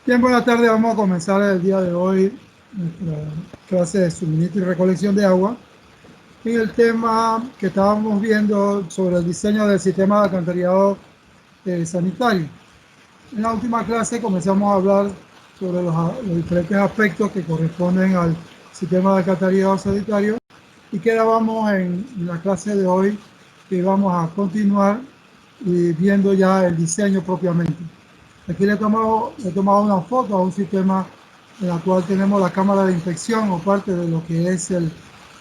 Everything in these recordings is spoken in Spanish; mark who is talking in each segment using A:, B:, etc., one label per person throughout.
A: Bien, buenas tardes. Vamos a comenzar el día de hoy nuestra clase de suministro y recolección de agua. En el tema que estábamos viendo sobre el diseño del sistema de alcantarillado sanitario. En la última clase comenzamos a hablar sobre los diferentes aspectos que corresponden al sistema de alcantarillado sanitario y quedábamos en la clase de hoy que vamos a continuar viendo ya el diseño propiamente. Aquí le he tomado una foto a un sistema en el cual tenemos la cámara de inspección o parte de lo que es el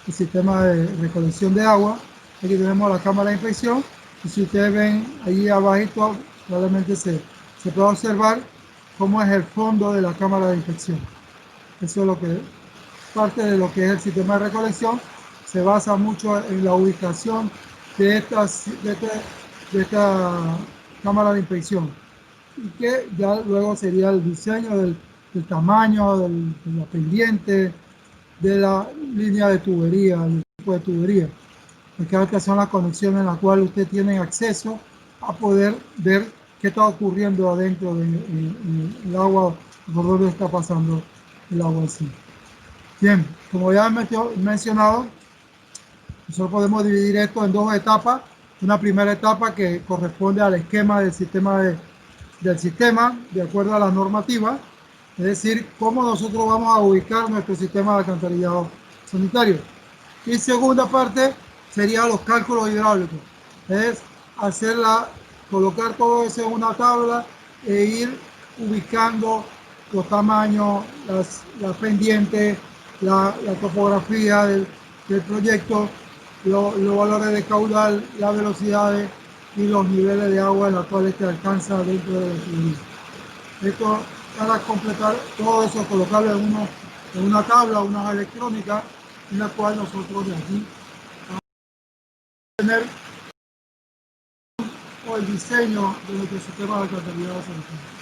A: sistema de recolección de agua. Aquí tenemos la cámara de inspección y si ustedes ven ahí abajito, probablemente se puede observar cómo es el fondo de la cámara de inspección. Eso es lo que parte de lo que es el sistema de recolección. Se basa mucho en la ubicación de esta cámara de inspección y que ya luego sería el diseño del tamaño, de la pendiente, de la línea de tubería, el tipo de tubería, porque estas son las conexiones en las cuales usted tiene acceso a poder ver qué está ocurriendo adentro del agua, por dónde está pasando el agua así. Bien, como ya he mencionado, nosotros podemos dividir esto en dos etapas. Una primera etapa que corresponde al esquema del sistema, de acuerdo a la normativa, es decir, cómo nosotros vamos a ubicar nuestro sistema de alcantarillado sanitario. Y segunda parte sería los cálculos hidráulicos, es hacerla, colocar todo eso en una tabla e ir ubicando los tamaños, las pendientes, la topografía del proyecto, los valores de caudal, las velocidades y los niveles de agua en los cuales te alcanza dentro de la tubería. Esto para completar todo eso, colocarlo en una tabla, una electrónica, en la cual nosotros de aquí vamos a tener el diseño de nuestro sistema de alcantarillado sanitario.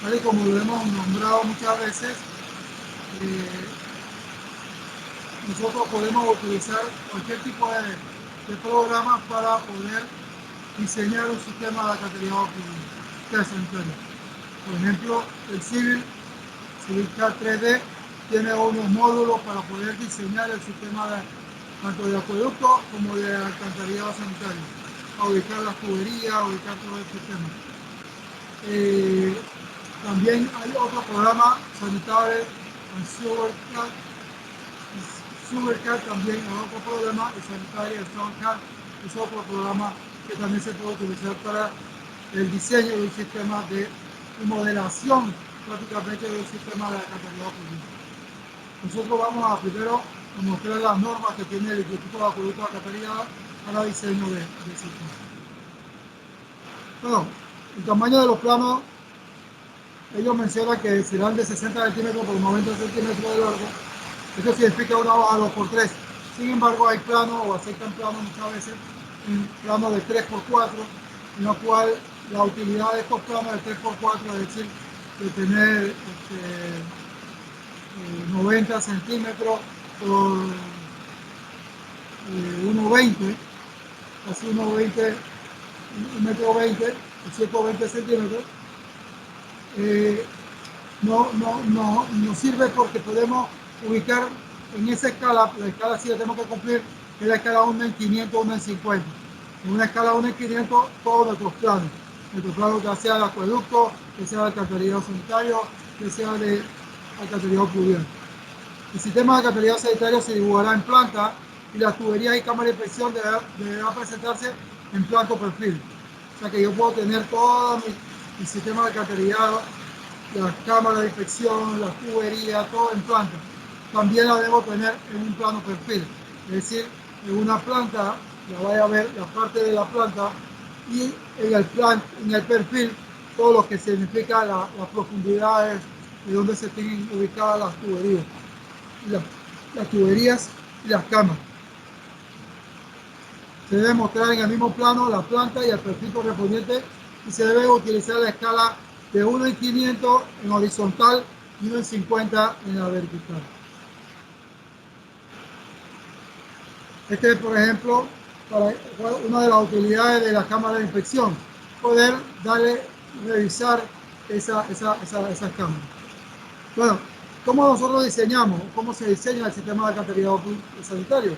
A: Tal y como lo hemos nombrado muchas veces, eh, nosotros podemos utilizar cualquier tipo de programas para poder diseñar un sistema de alcantarillado sanitario. Por ejemplo, el CivilCAD 3D tiene unos módulos para poder diseñar el sistema tanto de acueducto como de alcantarillado sanitario, a ubicar las tuberías, ubicar todo el sistema. También hay otro programa sanitario, el SewerCAD también es otro programa, el sanitario, el SoundCAD es otro programa que también se puede utilizar para el diseño de un sistema de modelación prácticamente de un sistema de alcantarillado público. Nosotros vamos a primero a mostrar las normas que tiene el Instituto de Acueductos Alcantarillado para diseño del sistema. Bueno, el tamaño de los planos, ellos mencionan que serán de 60 centímetros por 90 centímetros de largo. Esto significa una hoja 2x3. Sin embargo, hay planos o aceptan planos muchas veces en planos de 3x4, en lo cual la utilidad de estos planos de 3x4 es decir, de tener 90 centímetros por 1,20, casi 1,20, 1,20 m, 120 centímetros, no sirve porque podemos ubicar en esa escala, la escala sí la tenemos que cumplir, es la escala 1 en 500, 1 en 50. En una escala 1 en 500, todos nuestros planos ya sea de acueducto, que sea de alcantarillado sanitario, que sea de alcantarillado pluvial. El sistema de alcantarillado sanitario se dibujará en planta y las tuberías y cámaras de inspección deberán presentarse en plano perfil. O sea que yo puedo tener todo mi sistema de alcantarillado, las cámaras de inspección, las tuberías, todo en planta. También la debo tener en un plano perfil. Es decir, en una planta la vaya a ver la parte de la planta y en el perfil todo lo que significa las profundidades de donde se tienen ubicadas la, las tuberías y las camas. Se debe mostrar en el mismo plano la planta y el perfil correspondiente y se debe utilizar la escala de 1 en 500 en horizontal y 1 en 50 en la vertical. Este es, por ejemplo, una de las utilidades de la cámara de inspección. poder darle, revisar esas cámaras. Bueno, ¿cómo nosotros diseñamos? ¿Cómo se diseña el sistema de alcantarillado sanitario?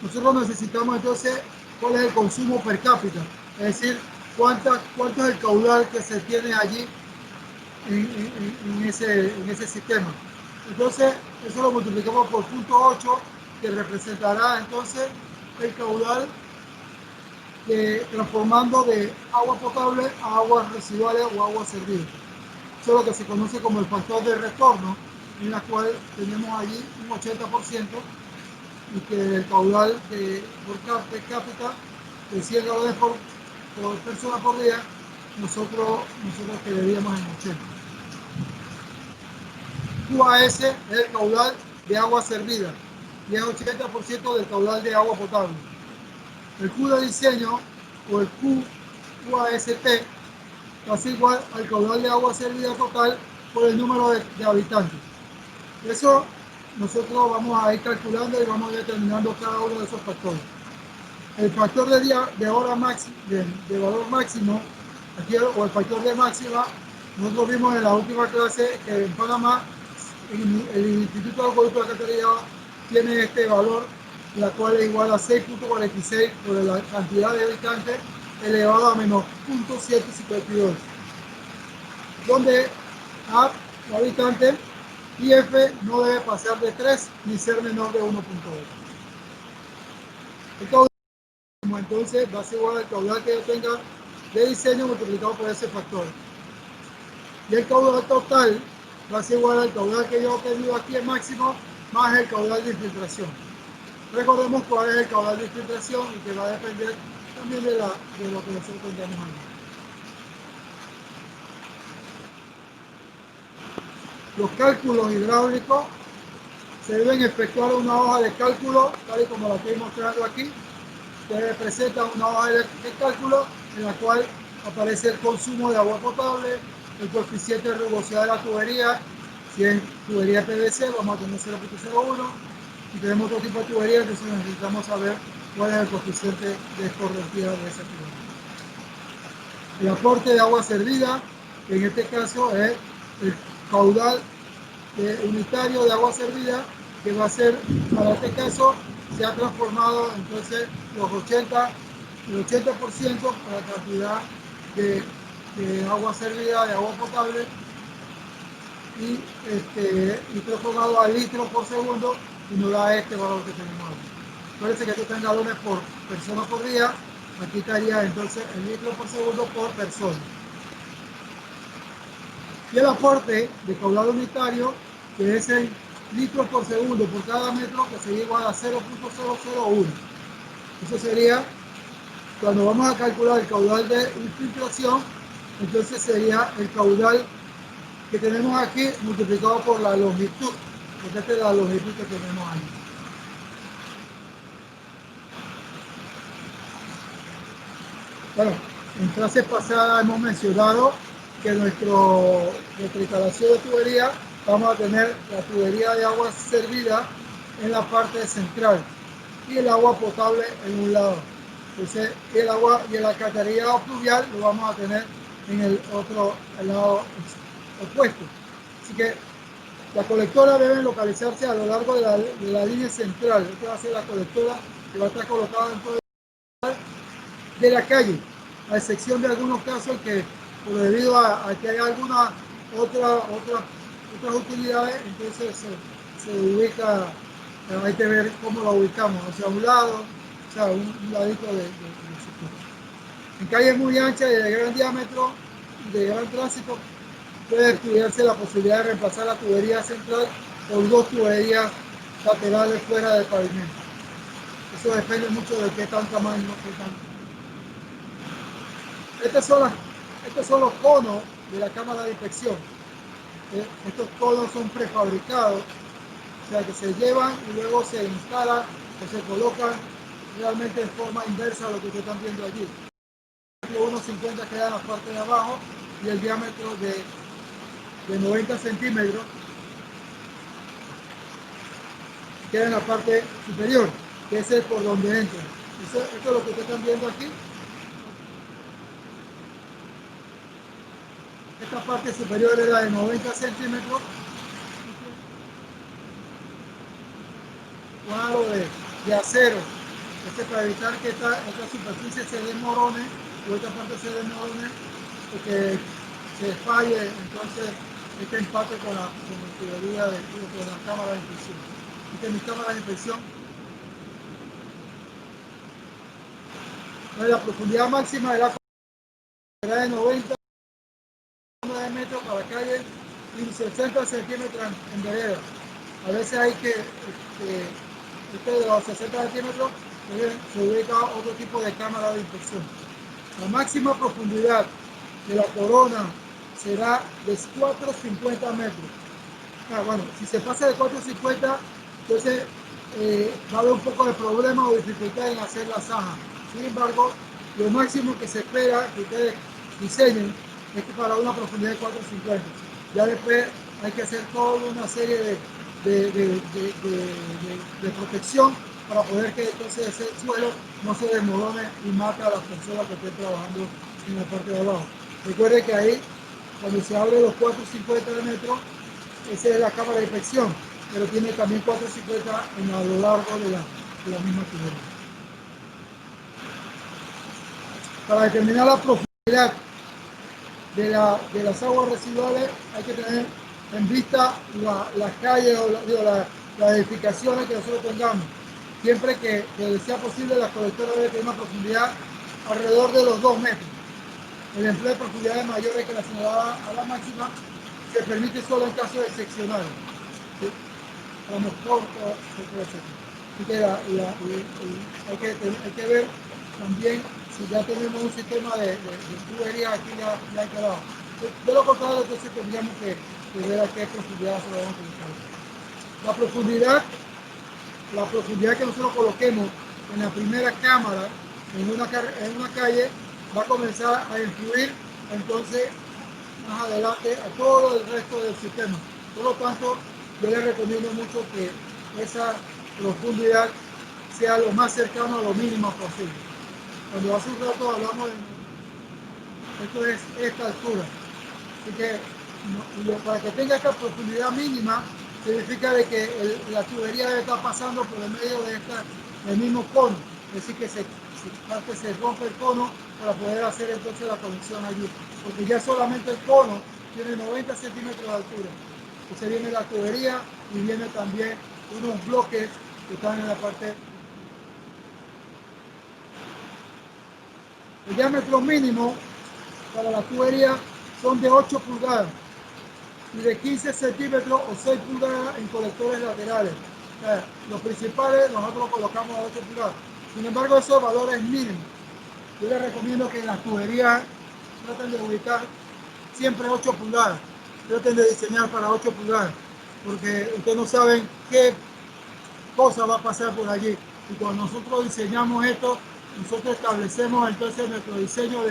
A: Nosotros necesitamos entonces cuál es el consumo per cápita, es decir, cuánto es el caudal que se tiene allí en ese sistema. Entonces, eso lo multiplicamos por 0.8, que representará entonces el caudal transformando de agua potable a aguas residuales o agua servida. Eso es lo que se conoce como el factor de retorno, en la cual tenemos allí un 80% y que el caudal per cápita de 100 galones por persona por día, nosotros quedaríamos en 80. QAS es el caudal de agua servida y es 80% del caudal de agua potable. El Q de diseño o el QAST va a ser igual al caudal de agua servida total por el número de habitantes. Eso nosotros vamos a ir calculando y vamos a ir determinando cada uno de esos factores. El factor de hora máximo, de valor máximo, aquí, o el factor de máxima, nosotros vimos en la última clase que en Panamá el Instituto de Acueducto de Alcantarillado tiene este valor, la cual es igual a 6.46 por la cantidad de habitantes elevado a menos 0.752, donde A, habitante, y F no debe pasar de 3 ni ser menor de 1.8. El caudal entonces va a ser igual al caudal que yo tenga de diseño multiplicado por ese factor. Y el caudal total va a ser igual al caudal que yo he tenido aquí, el máximo, más el caudal de infiltración. Recordemos cuál es el caudal de infiltración y que va a depender también de lo que nosotros tengamos ahí. Los cálculos hidráulicos se deben efectuar una hoja de cálculo, tal y como la estoy mostrando aquí, que presenta una hoja de cálculo en la cual aparece el consumo de agua potable, el coeficiente de rugosidad de la tubería. Si es tubería PVC, vamos a tener 0.01. Si tenemos otro tipo de tubería, entonces necesitamos saber cuál es el coeficiente de escorrentía de esa tubería. El aporte de agua servida, que en este caso es el caudal unitario de agua servida, que va a ser, para este caso, se ha transformado entonces el 80% para la cantidad de agua servida, de agua potable, y transformado a litros por segundo, y nos da este valor que tenemos aquí. Parece que esto está en galones por persona por día, aquí estaría entonces el litro por segundo por persona. Y el aporte de caudal unitario, que es el litros por segundo por cada metro, que sería igual a 0.001. Eso sería, cuando vamos a calcular el caudal de infiltración, entonces sería el caudal que tenemos aquí multiplicado por la longitud, porque esta es la longitud que tenemos ahí. Bueno, en clases pasadas hemos mencionado que nuestra instalación de tubería, vamos a tener la tubería de agua servida en la parte central y el agua potable en un lado. Entonces, el agua y el alcantarillado pluvial lo vamos a tener en el lado opuesto. Así que la colectora debe localizarse a lo largo de la línea central. Esta va a ser la colectora que va a estar colocada dentro de la calle, a excepción de algunos casos que, por debido a que hay algunas otras utilidades, entonces se ubica, hay que ver cómo lo ubicamos, o sea, a un lado, o sea, un ladito del sector. En calles muy anchas y de gran diámetro, de gran tránsito, puede estudiarse la posibilidad de reemplazar la tubería central por dos tuberías laterales fuera del pavimento. Eso depende mucho de qué tan tamaño, qué tan. Estos son los conos de la cámara de inspección. Estos conos son prefabricados, o sea que se llevan y luego se instalan o se colocan realmente de forma inversa a lo que ustedes están viendo allí. El 1,50 queda en la parte de abajo y el diámetro de 90 centímetros queda en la parte superior, que es el por donde entra. Esto es lo que ustedes están viendo aquí. Esta parte superior era de 90 centímetros, con algo de acero. Entonces, para evitar que esta superficie se desmorone o esta parte se desmorone, porque se falle entonces este empate con la tubería con la cámara de inspección. Esta es mi cámara de inspección. La profundidad máxima de la era de 90 metros para calle y 60 centímetros en vereda. A veces hay que, de los 60 centímetros, se ubica otro tipo de cámara de inspección. La máxima profundidad de la corona será de 450 metros. Bueno, si se pasa de 450, entonces va a haber un poco de problema o dificultad en hacer la zaja. Sin embargo, lo máximo que se espera que ustedes diseñen es que para una profundidad de 450. Ya después hay que hacer toda una serie de protección para poder que entonces ese suelo no se desmorone y mate a las personas que estén trabajando en la parte de abajo. Recuerden que ahí, cuando se abre los 450 metros, esa es la cámara de inspección, pero tiene también 450 a lo largo de la misma tubería. Para determinar la profundidad de las aguas residuales hay que tener en vista las calles o las edificaciones que nosotros tengamos. Siempre que sea posible, la colectora debe tener una profundidad alrededor de los 2 metros. El empleo de profundidades mayores que la señalada a la máxima se permite solo en casos excepcionales. ¿Sí? Vamos corto, etc. Así que hay que ver también si ya tenemos un sistema de tubería aquí ya hay quedado. De lo contrario, entonces tendríamos que ver a qué profundidad se lo vamos a utilizar. La profundidad, la profundidad que nosotros coloquemos en la primera cámara en una calle va a comenzar a influir entonces más adelante a todo el resto del sistema. Por lo tanto, yo les recomiendo mucho que esa profundidad sea lo más cercano a lo mínimo posible. Cuando hace un rato hablamos de esto es esta altura. Así que para que tenga esta profundidad mínima, significa de que la tubería debe estar pasando por el medio del mismo cono. Es decir, que se rompe el cono para poder hacer entonces la conexión allí. Porque ya solamente el cono tiene 90 centímetros de altura. Entonces viene la tubería y viene también unos bloques que están en la parte. El diámetro mínimo para la tubería son de 8 pulgadas y de 15 centímetros o 6 pulgadas en colectores laterales. O sea, los principales nosotros los colocamos a 8 pulgadas. Sin embargo, esos valores mínimos. Yo les recomiendo que en las tuberías traten de ubicar siempre 8 pulgadas. Traten de diseñar para 8 pulgadas, porque ustedes no saben qué cosa va a pasar por allí. Y cuando nosotros diseñamos esto, nosotros establecemos entonces nuestro diseño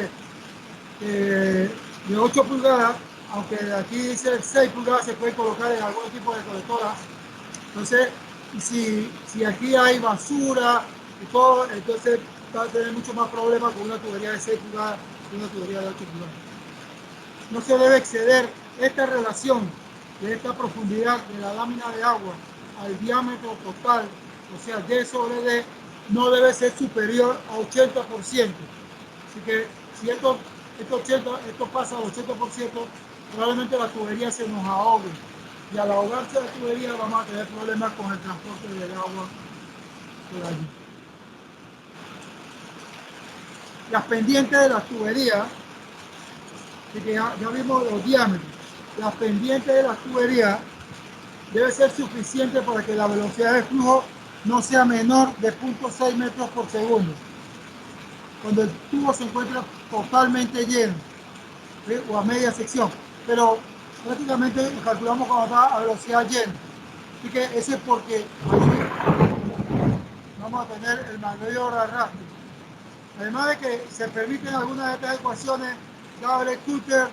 A: de 8 pulgadas, aunque aquí dice 6 pulgadas, se puede colocar en algún tipo de colectora. Entonces, si aquí hay basura y todo, entonces va a tener mucho más problemas con una tubería de 6 pulgadas que una tubería de 8 pulgadas. No se debe exceder esta relación de esta profundidad de la lámina de agua al diámetro total, o sea, D sobre D, no debe ser superior a 80%. Así que si esto pasa al 80%, probablemente la tubería se nos ahogue. Y al ahogarse la tubería vamos a tener problemas con el transporte del agua por allí. Las pendientes de la tubería, que ya vimos los diámetros, las pendientes de la tubería debe ser suficiente para que la velocidad de flujo no sea menor de 0.6 metros por segundo. Cuando el tubo se encuentra totalmente lleno, ¿sí? O a media sección, pero prácticamente calculamos cuando está a velocidad llena. Así que ese es porque allí vamos a tener el mayor arrastre. Además de que se permiten algunas de estas ecuaciones, cable, cutter,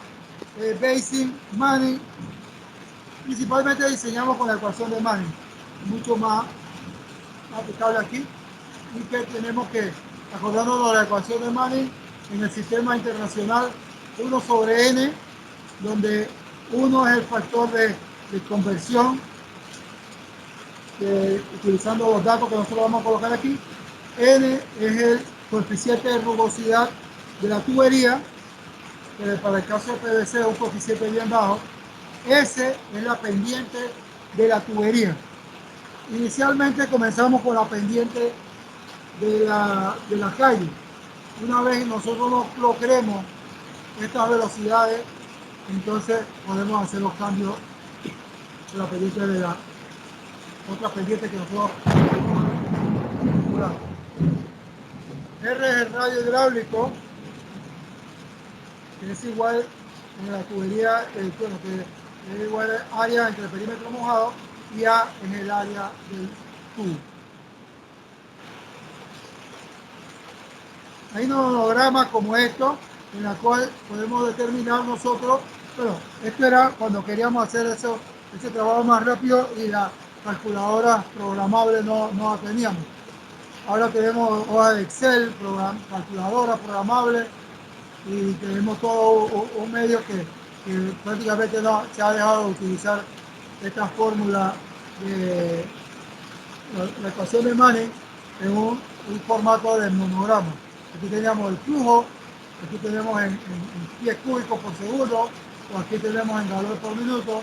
A: basing, Manning. Principalmente diseñamos con la ecuación de Manning, mucho más aplicable aquí, y que tenemos que acordarnos de la ecuación de Manning en el sistema internacional 1 sobre n donde 1 es el factor de conversión, utilizando los datos que nosotros vamos a colocar aquí. N es el coeficiente de rugosidad de la tubería, que para el caso de PVC es un coeficiente bien bajo. S es la pendiente de la tubería. Inicialmente comenzamos con la pendiente de la calle. Una vez nosotros lo creemos, estas velocidades, entonces podemos hacer los cambios de la pendiente de la otra pendiente que nosotros calculamos. R es el radio hidráulico, que es igual en la tubería, bueno, que es igual área entre el perímetro mojado y A en el área del tubo. Hay un holograma como esto, en la cual podemos determinar nosotros, pero esto era cuando queríamos hacer ese trabajo más rápido y la calculadora programable no la teníamos. Ahora tenemos hojas de Excel, calculadora programable y tenemos todo un medio que prácticamente no se ha dejado de utilizar esta fórmula de la ecuación de Manning en un formato de monograma. Aquí teníamos el flujo, aquí tenemos en pies cúbicos por segundo, o aquí tenemos en calor por minuto,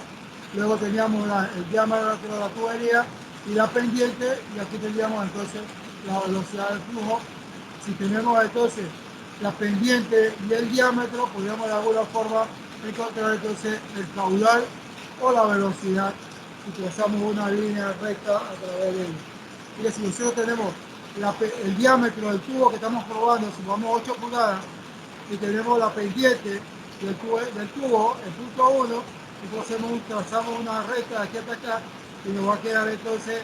A: luego teníamos el diámetro de la tubería y la pendiente, y aquí teníamos entonces la velocidad del flujo. Si tenemos entonces la pendiente y el diámetro, podríamos de alguna forma encontrar entonces el caudal o la velocidad y trazamos una línea recta a través de él. Y si nosotros tenemos el diámetro del tubo que estamos probando, si vamos 8 pulgadas y tenemos la pendiente del tubo, el punto 1, entonces trazamos una recta de aquí hasta acá y nos va a quedar entonces,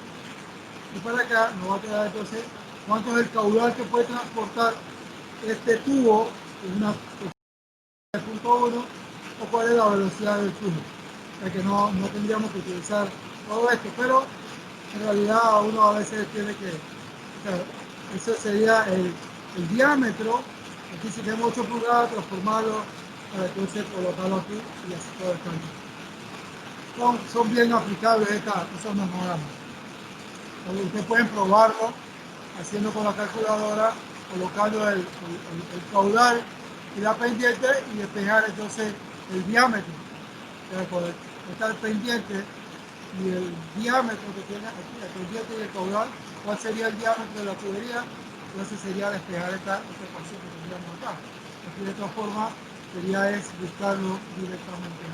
A: y para acá nos va a quedar entonces cuánto es el caudal que puede transportar este tubo en una el punto 1 o cuál es la velocidad del flujo. O sea que no tendríamos que utilizar todo esto, pero en realidad uno a veces tiene que, o sea, eso sería el diámetro. Aquí si tenemos 8 pulgadas, transformarlo para entonces colocarlo aquí y así todo el cambio. Son bien aplicables esos memoramas. Ustedes pueden probarlo haciendo con la calculadora, colocando el caudal y la pendiente y despejar entonces el diámetro. Está el pendiente y el diámetro que tiene aquí, el pendiente y el caudal, cuál sería el diámetro de la tubería, entonces sería despejar esta ecuación que tendríamos acá. Aquí de esta forma sería es buscarlo directamente.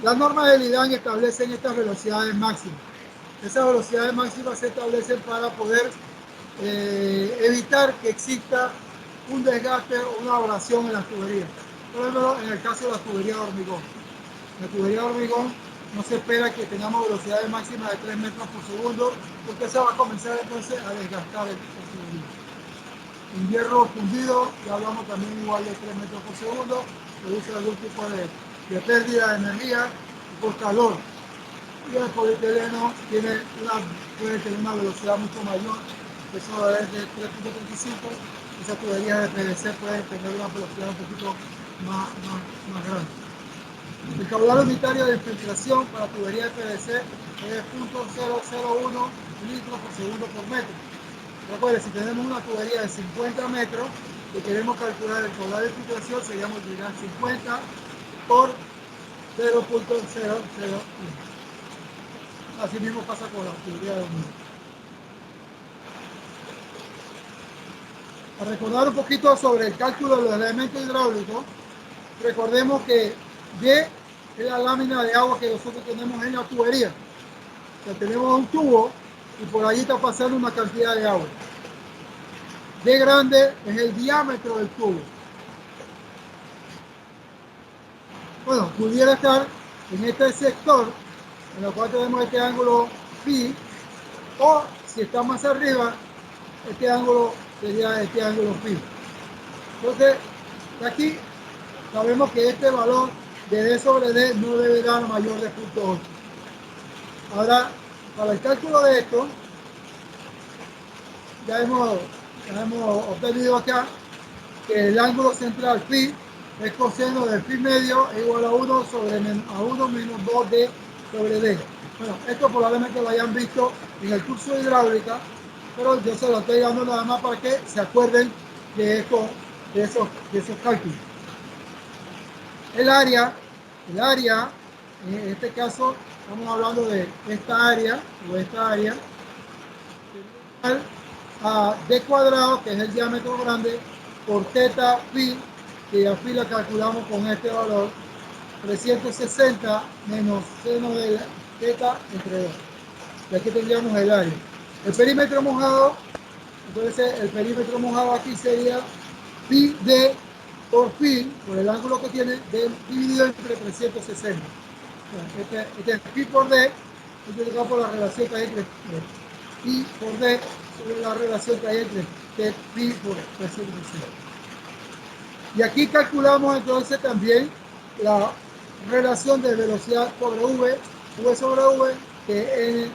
A: Las normas del IDAN establecen estas velocidades máximas. Esas velocidades máximas se establecen para poder evitar que exista un desgaste o una abrasión en las tuberías. Por ejemplo, en el caso de las tuberías de hormigón. En la tubería de hormigón no se espera que tengamos velocidades máximas de 3 metros por segundo, porque se va a comenzar entonces a desgastar el tubería. En hierro fundido, ya hablamos también igual de 3 metros por segundo, produce algún tipo de pérdida de energía por calor. Y el polietileno puede tener una velocidad mucho mayor, eso es de 3.35, esas tuberías de PVC pueden tener una velocidad un poquito más grande. El caudal unitario de infiltración para tubería de PVC es 0.001 litros por segundo por metro. Recuerden, si tenemos una tubería de 50 metros y queremos calcular el caudal de infiltración, sería multiplicar 50 por 0.001. Así mismo pasa con la tubería de hormigón. Para recordar un poquito sobre el cálculo de los elementos hidráulicos, recordemos que D es la lámina de agua que nosotros tenemos en la tubería. O sea, tenemos un tubo y por allí está pasando una cantidad de agua. D grande es el diámetro del tubo. Bueno, pudiera estar en este sector, en el cual tenemos este ángulo phi, o si está más arriba, este ángulo sería este ángulo phi. Entonces, aquí sabemos que este valor de D sobre D no debe dar mayor de 0.8. Ahora, para el cálculo de esto, ya hemos obtenido acá que el ángulo central phi es coseno de phi medio es igual a 1 a 1 menos 2d sobre d. Bueno, esto probablemente lo hayan visto en el curso de hidráulica, pero yo se lo estoy dando nada más para que se acuerden de, de esos cálculos. El área, en este caso estamos hablando de esta área o esta área, a d cuadrado, que es el diámetro grande, por teta pi, que ya pi la calculamos con este valor, 360 menos seno de teta entre 2. Y aquí tendríamos el área. El perímetro mojado, entonces el perímetro mojado aquí sería pi d por pi, por el ángulo que tiene, d dividido entre 360. Este es pi por d, multiplicado por la relación que hay entre pi por d sobre la relación que hay entre t pi por 360. Y aquí calculamos entonces también la relación de velocidad sobre v sobre v, que es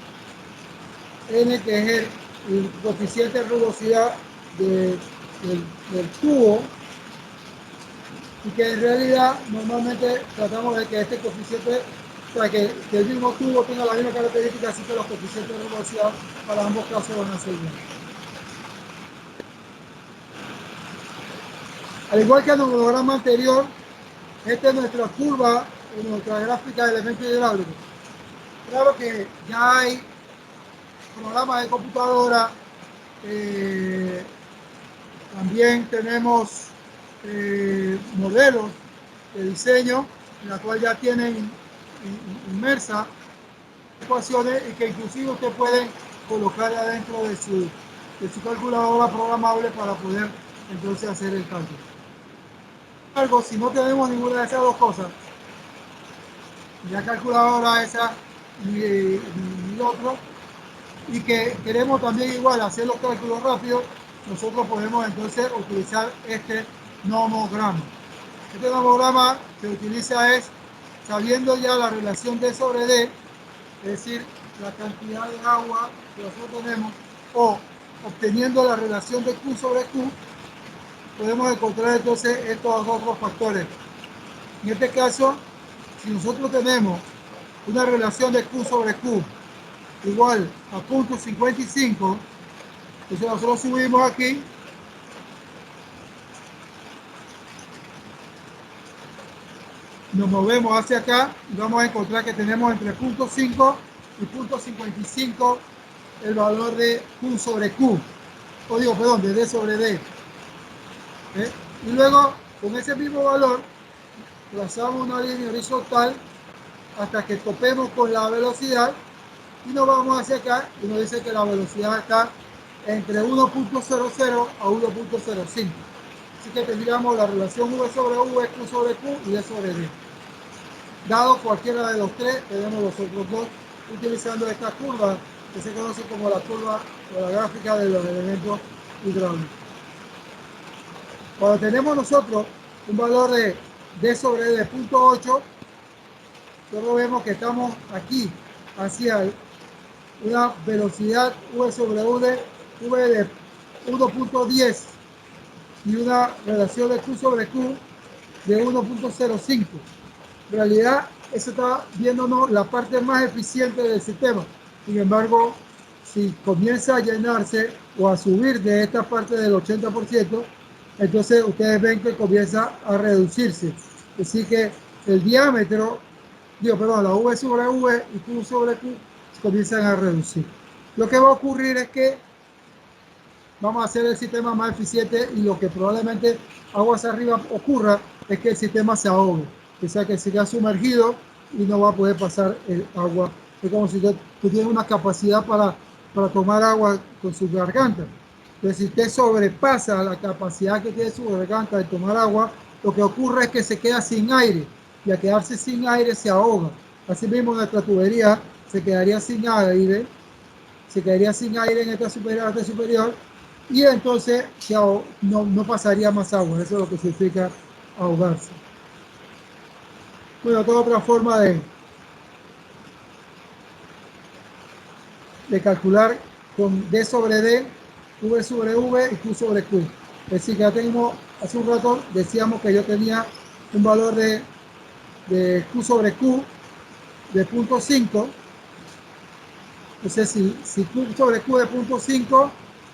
A: n, que es el coeficiente de rugosidad del tubo, y que en realidad normalmente tratamos de que este coeficiente, o sea, que el mismo tubo tenga la misma característica, así que los coeficientes de rugosidad para ambos casos van a ser iguales. Al igual que en el programa anterior, esta es nuestra curva, nuestra gráfica de elementos hidráulicos. Claro que ya hay programas de computadora, también tenemos modelos de diseño en la cual ya tienen inmersas ecuaciones y que inclusive usted puede colocar adentro de su calculadora programable para poder entonces hacer el cálculo. Sin embargo, si no tenemos ninguna de esas dos cosas, ya calculadora esa ni otro, y que queremos también igual hacer los cálculos rápidos, nosotros podemos entonces utilizar este nomograma. Este nomograma se utiliza es sabiendo ya la relación D sobre D, es decir, la cantidad de agua que nosotros tenemos, o obteniendo la relación de Q sobre Q, podemos encontrar entonces estos otros factores. En este caso, si nosotros tenemos una relación de Q sobre Q igual a 0.55, entonces nosotros subimos aquí nos movemos hacia acá y vamos a encontrar que tenemos entre 0.5 y 0.55 el valor de Q sobre Q, o digo, perdón, de D sobre D. Y luego, con ese mismo valor, trazamos una línea horizontal hasta que topemos con la velocidad y nos vamos hacia acá y nos dice que la velocidad está entre 1.00 a 1.05. Así que tendríamos la relación V sobre V, Q sobre Q y D sobre D. Dado cualquiera de los tres, tenemos los otros dos utilizando esta curva que se conoce como la curva o la gráfica de los elementos hidráulicos. Cuando tenemos nosotros un valor de D sobre D de 0.8, luego vemos que estamos aquí hacia una velocidad V sobre V de 1.10 y una relación de Q sobre Q de 1.05. En realidad, eso está viéndonos la parte más eficiente del sistema. Sin embargo, si comienza a llenarse o a subir de esta parte del 80%, entonces ustedes ven que comienza a reducirse. Así que el diámetro, la V sobre V y Q sobre Q comienzan a reducir. Lo que va a ocurrir es que vamos a hacer el sistema más eficiente y lo que probablemente aguas arriba ocurra es que el sistema se ahogue, o sea que se queda sumergido y no va a poder pasar el agua. Es como si usted tuviera una capacidad para tomar agua con su garganta. Entonces, si usted sobrepasa la capacidad que tiene su garganta de tomar agua, lo que ocurre es que se queda sin aire y al quedarse sin aire se ahoga. Así mismo nuestra tubería se quedaría sin aire, en esta superior y entonces ya no pasaría más agua. Eso es lo que significa ahogarse. Bueno, toda otra forma de calcular con D sobre D, V sobre V y Q sobre Q. Es decir, que ya tenemos, hace un rato decíamos que yo tenía un valor de Q sobre Q de 0.5. Entonces, si Q sobre Q de 0.5,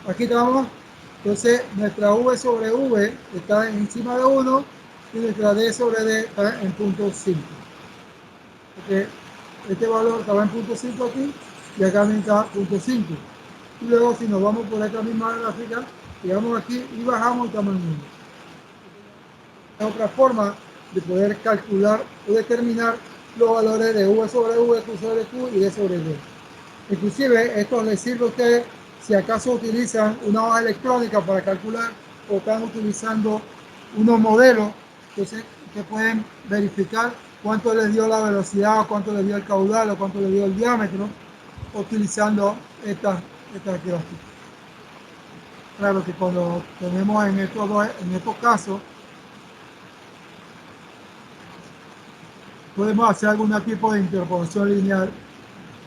A: aquí estamos, entonces nuestra V sobre V está encima de 1 y nuestra D sobre D está en 0.5. Porque este valor estaba en 0.5 aquí y acá también está 0.5. Y luego si nos vamos por esta misma gráfica, llegamos aquí y bajamos y estamos en 1. Es otra forma de poder calcular o determinar los valores de V sobre V, Q sobre Q y D sobre D. Inclusive esto les sirve a ustedes si acaso utilizan una hoja electrónica para calcular o están utilizando unos modelos, entonces ustedes pueden verificar cuánto les dio la velocidad, o cuánto les dio el caudal o cuánto les dio el diámetro utilizando estas gráficas. Claro que cuando tenemos en estos casos podemos hacer algún tipo de interpolación lineal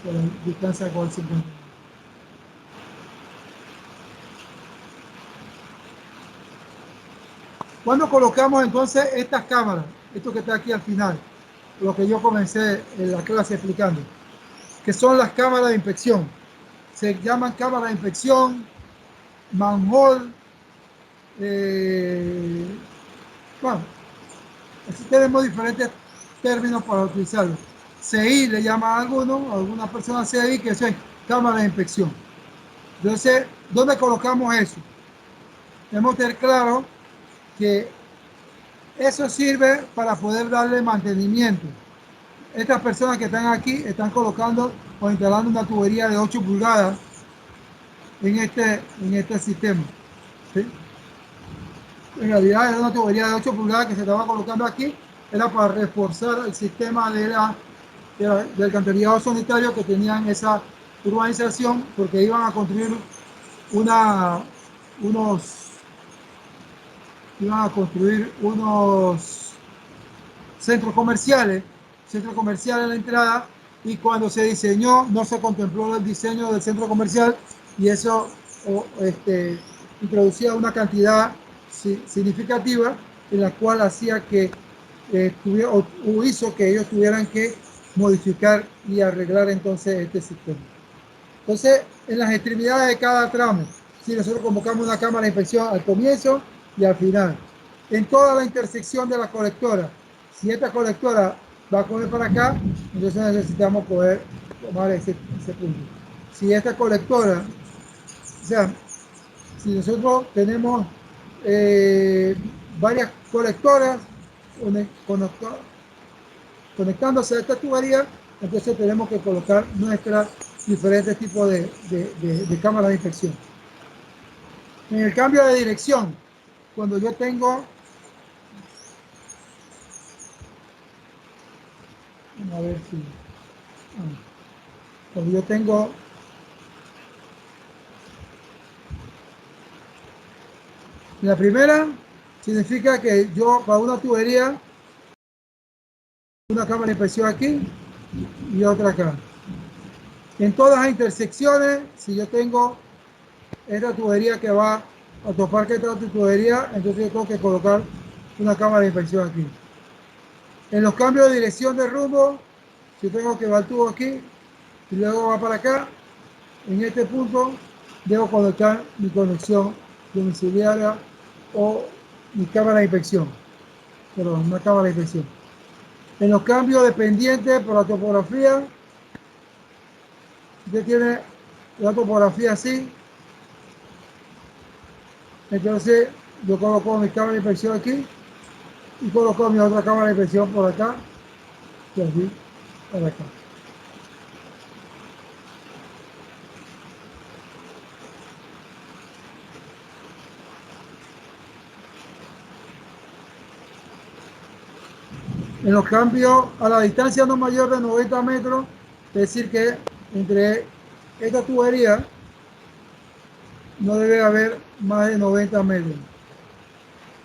A: por la distancia con el 50. Cuando colocamos entonces estas cámaras, esto que está aquí al final, lo que yo comencé en la clase explicando, que son las cámaras de inspección. Se llaman cámaras de inspección, manhole, eh, bueno, así tenemos diferentes términos para utilizarlo. CI le llama a algunas personas CI, que son cámaras de inspección. Entonces, ¿dónde colocamos eso? Debemos tener claro que eso sirve para poder darle mantenimiento. Estas personas que están aquí están colocando o instalando una tubería de 8 pulgadas en este sistema. ¿Sí? En realidad era una tubería de 8 pulgadas que se estaba colocando aquí, era para reforzar el sistema del alcantarillado sanitario que tenían esa urbanización, porque iban a construir una, unos, iban a construir unos centros comerciales en la entrada, y cuando se diseñó no se contempló el diseño del centro comercial, y eso introducía una cantidad significativa en la cual hacía que o hizo que ellos tuvieran que modificar y arreglar entonces este sistema. Entonces, en las extremidades de cada tramo, si nosotros convocamos una cámara de inspección al comienzo y al final, en toda la intersección de la colectora, si esta colectora va a correr para acá, entonces necesitamos poder tomar ese punto. Si esta colectora, o sea, si nosotros tenemos eh, varias colectoras conectándose a esta tubería, entonces tenemos que colocar nuestros diferentes tipos de cámaras de inspección. En el cambio de dirección, cuando yo tengo, a ver si, cuando yo tengo la primera, significa que yo para una tubería, una cámara de inspección aquí y otra acá. En todas las intersecciones, si yo tengo esta tubería que va a topar que esta tubería, entonces yo tengo que colocar una cámara de inspección aquí. En los cambios de dirección de rumbo, si tengo que va el tubo aquí y luego va para acá, en este punto debo colocar mi conexión domiciliaria o mi cámara de inspección. Perdón, una cámara de inspección. En los cambios de pendiente por la topografía, usted tiene la topografía así, entonces yo coloco mi cámara de inspección aquí y coloco mi otra cámara de inspección por acá y así para acá. En los cambios a la distancia no mayor de 90 metros, es decir que entre esta tubería no debe haber más de 90 metros.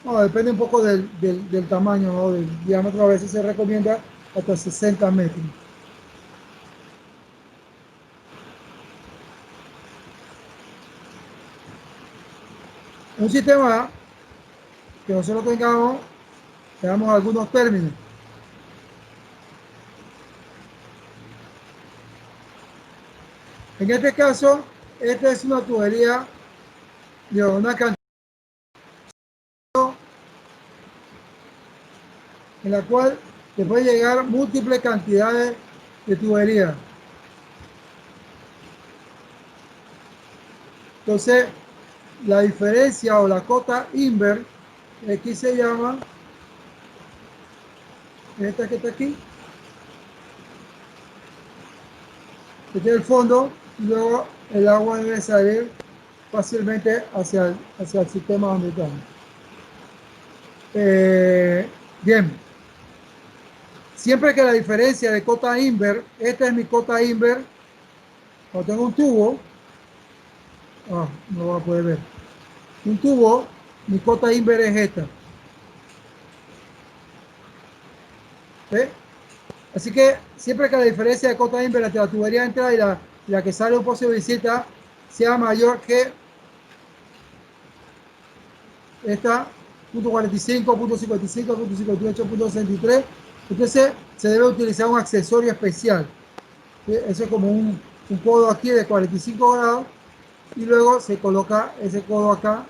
A: No, depende un poco del tamaño, ¿no? Del diámetro, a veces se recomienda hasta 60 metros. Un sistema que nosotros tengamos algunos términos. En este caso, esta es una tubería de una cantidad en la cual te puede llegar múltiples cantidades de tuberías. Entonces, la diferencia o la cota Inver, aquí se llama, esta que está aquí, este es el fondo, y luego el agua debe salir fácilmente hacia el sistema donde estamos. Bien, siempre que la diferencia de cota Inver, esta es mi cota Inver, cuando tengo un tubo, no lo voy a poder ver, un tubo, mi cota Inver es esta. ¿Ve? Así que siempre que la diferencia de cota Inver entre la tubería de entrada y la que sale un pozo de visita sea mayor que esta, punto 45, punto 55, punto 58, punto 63, entonces se debe utilizar un accesorio especial. ¿Sí? Eso es como un codo aquí de 45 grados y luego se coloca ese codo acá,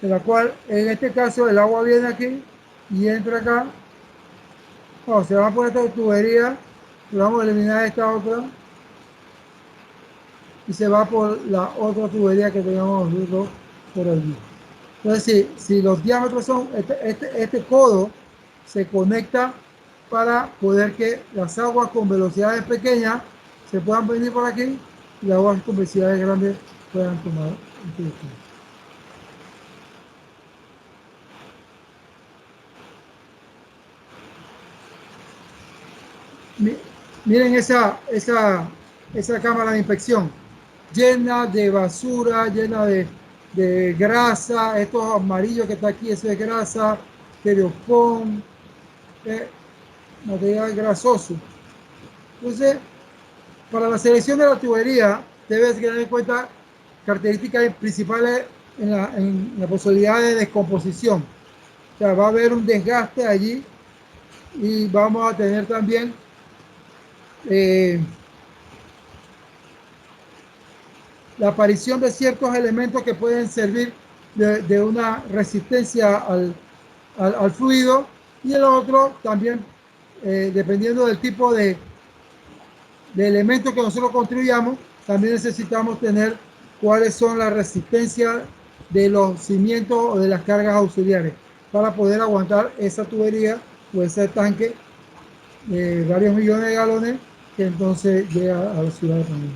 A: de la cual en este caso el agua viene aquí y entra acá. Se va por esta tubería y vamos a eliminar esta otra y se va por la otra tubería que tengamos por allí. Entonces, si los diámetros son, este codo se conecta para poder que las aguas con velocidades pequeñas se puedan venir por aquí y las aguas con velocidades grandes puedan tomar este destino. Miren esa cámara de inspección, llena de basura, llena de grasa, estos amarillos que está aquí, eso es grasa, estereofón, material grasoso. Entonces, para la selección de la tubería, debes tener en cuenta características principales en la posibilidad de descomposición. O sea, va a haber un desgaste allí y vamos a tener también la aparición de ciertos elementos que pueden servir de una resistencia al fluido, y el otro también, dependiendo del tipo de elementos que nosotros construyamos, también necesitamos tener cuáles son las resistencias de los cimientos o de las cargas auxiliares para poder aguantar esa tubería o ese tanque de varios millones de galones que entonces llega a la ciudad de Panamá.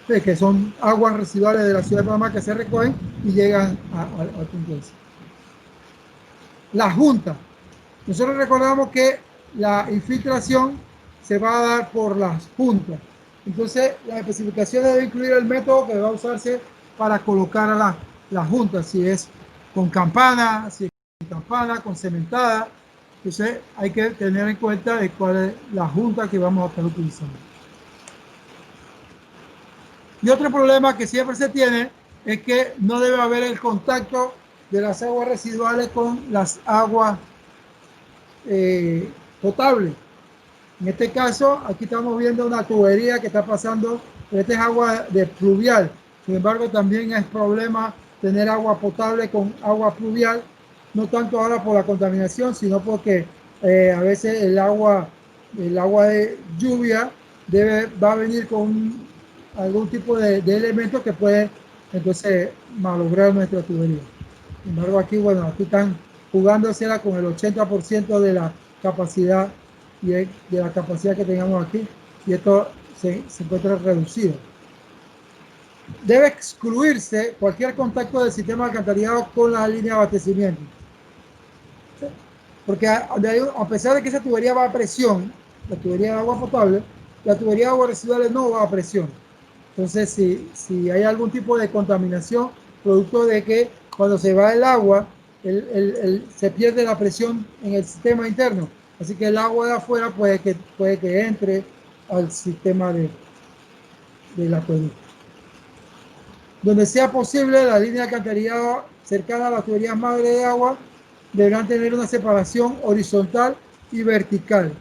A: Que son aguas residuales de la ciudad de Panamá que se recogen y llegan al punto ese. La junta. Nosotros recordamos que la infiltración se va a dar por las juntas. Entonces, las especificaciones deben incluir el método que va a usarse para colocar a la junta, si es con campana, si es con campana, con cementada. Entonces, hay que tener en cuenta de cuál es la junta que vamos a estar utilizando. Y otro problema que siempre se tiene es que no debe haber el contacto de las aguas residuales con las aguas potables. En este caso, aquí estamos viendo una tubería que está pasando, pero esta es agua de pluvial. Sin embargo, también es problema tener agua potable con agua pluvial, no tanto ahora por la contaminación, sino porque a veces el agua de lluvia va a venir con algún tipo de elemento que puede entonces malograr nuestra tubería. Sin embargo, aquí, bueno, aquí están jugándosela con el 80% de la capacidad y de la capacidad que tengamos aquí, y esto se encuentra reducido. Debe excluirse cualquier contacto del sistema de alcantarillado con la línea de abastecimiento. Porque a pesar de que esa tubería va a presión, la tubería de agua potable, la tubería de aguas residuales no va a presión. Entonces, si hay algún tipo de contaminación, producto de que cuando se va el agua, se pierde la presión en el sistema interno. Así que el agua de afuera puede que entre al sistema del acueducto. Donde sea posible, la línea de alcantarillado cercana a las tuberías madre de agua deberán tener una separación horizontal y vertical.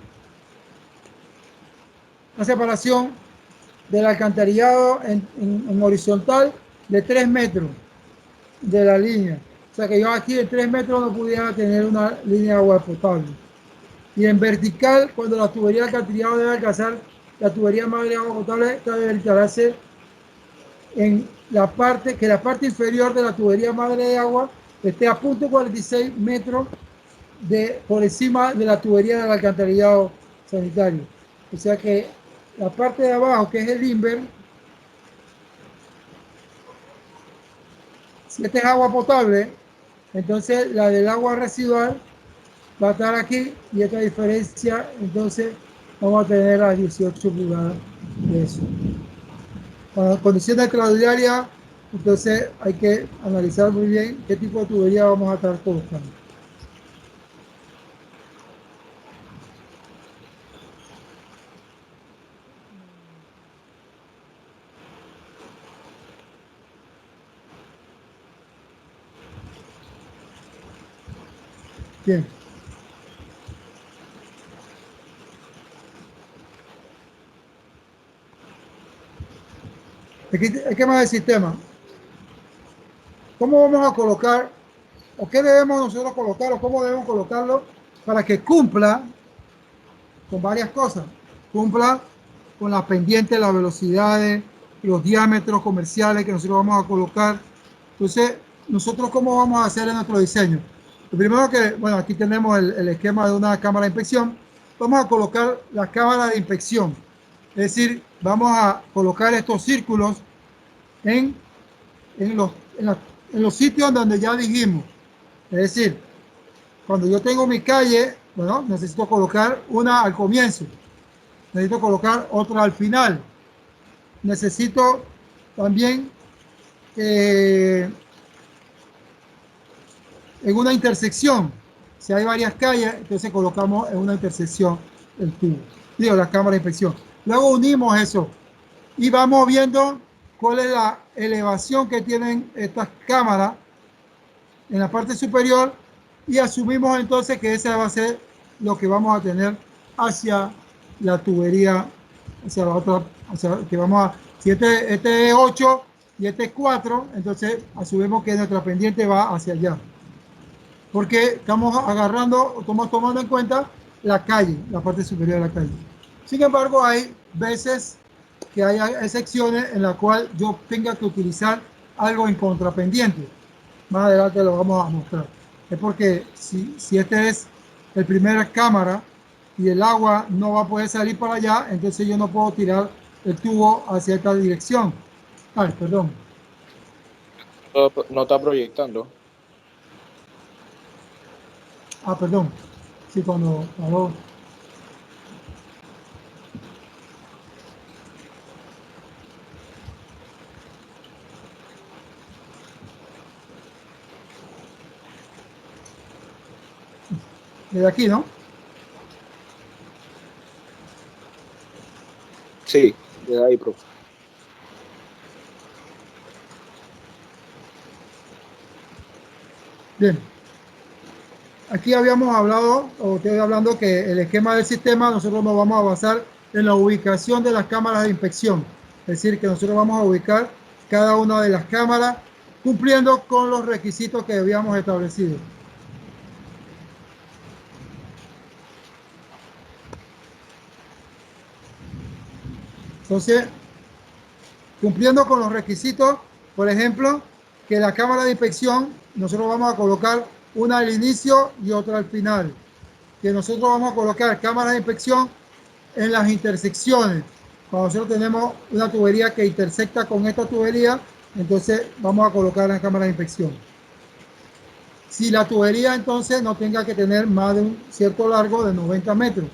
A: Una separación del alcantarillado en horizontal de 3 metros de la línea. O sea que yo aquí de 3 metros no pudiera tener una línea de agua potable. Y en vertical, cuando la tubería de alcantarillado debe alcanzar la tubería madre de agua potable, esta debe instalarse en la parte, que la parte inferior de la tubería madre de agua esté a 0,46 metros por encima de la tubería del alcantarillado sanitario. O sea que la parte de abajo, que es el limber, si esta es agua potable, entonces la del agua residual va a estar aquí y esta diferencia, entonces vamos a tener a 18 pulgadas de eso. Para condiciones extraordinarias, entonces hay que analizar muy bien qué tipo de tubería vamos a estar colocando. Bien. ¿Qué más del sistema? ¿Cómo vamos a colocar o qué debemos nosotros colocar o cómo debemos colocarlo para que cumpla con varias cosas? Cumpla con las pendientes, las velocidades, los diámetros comerciales que nosotros vamos a colocar. Entonces, nosotros cómo vamos a hacer en nuestro diseño. Lo primero que, bueno, aquí tenemos el esquema de una cámara de inspección. Vamos a colocar la cámara de inspección. Es decir, vamos a colocar estos círculos en, en los, en, la, en los sitios donde ya dijimos. Es decir, cuando yo tengo mi calle, bueno, necesito colocar una al comienzo, necesito colocar otra al final, necesito también en una intersección, si hay varias calles, entonces colocamos en una intersección el tubo, digo, la cámara de inspección. Luego unimos eso y vamos viendo cuál es la elevación que tienen estas cámaras en la parte superior y asumimos entonces que esa va a ser lo que vamos a tener hacia la tubería, hacia la otra, hacia que vamos a, si este es 8 y este es 4, entonces asumimos que nuestra pendiente va hacia allá. Porque estamos agarrando, estamos tomando en cuenta la calle, la parte superior de la calle. Sin embargo, hay veces que hay excepciones en la cual yo tenga que utilizar algo en contrapendiente. Más adelante lo vamos a mostrar. Es porque si este es el primer cámara y el agua no va a poder salir para allá, entonces yo no puedo tirar el tubo hacia esta dirección. Ay, perdón.
B: No está proyectando.
A: Ah, perdón. Sí, cuando hago... Desde aquí, ¿no?
B: Sí, de ahí, profe.
A: Bien. Aquí habíamos hablado, o estoy hablando que el esquema del sistema nosotros nos vamos a basar en la ubicación de las cámaras de inspección. Es decir, que nosotros vamos a ubicar cada una de las cámaras cumpliendo con los requisitos que habíamos establecido. Entonces, cumpliendo con los requisitos, por ejemplo, que la cámara de inspección nosotros vamos a colocar una al inicio y otra al final. Que nosotros vamos a colocar cámaras de inspección en las intersecciones. Cuando nosotros tenemos una tubería que intersecta con esta tubería, entonces vamos a colocar la cámara de inspección. Si la tubería entonces no tenga que tener más de un cierto largo de 90 metros.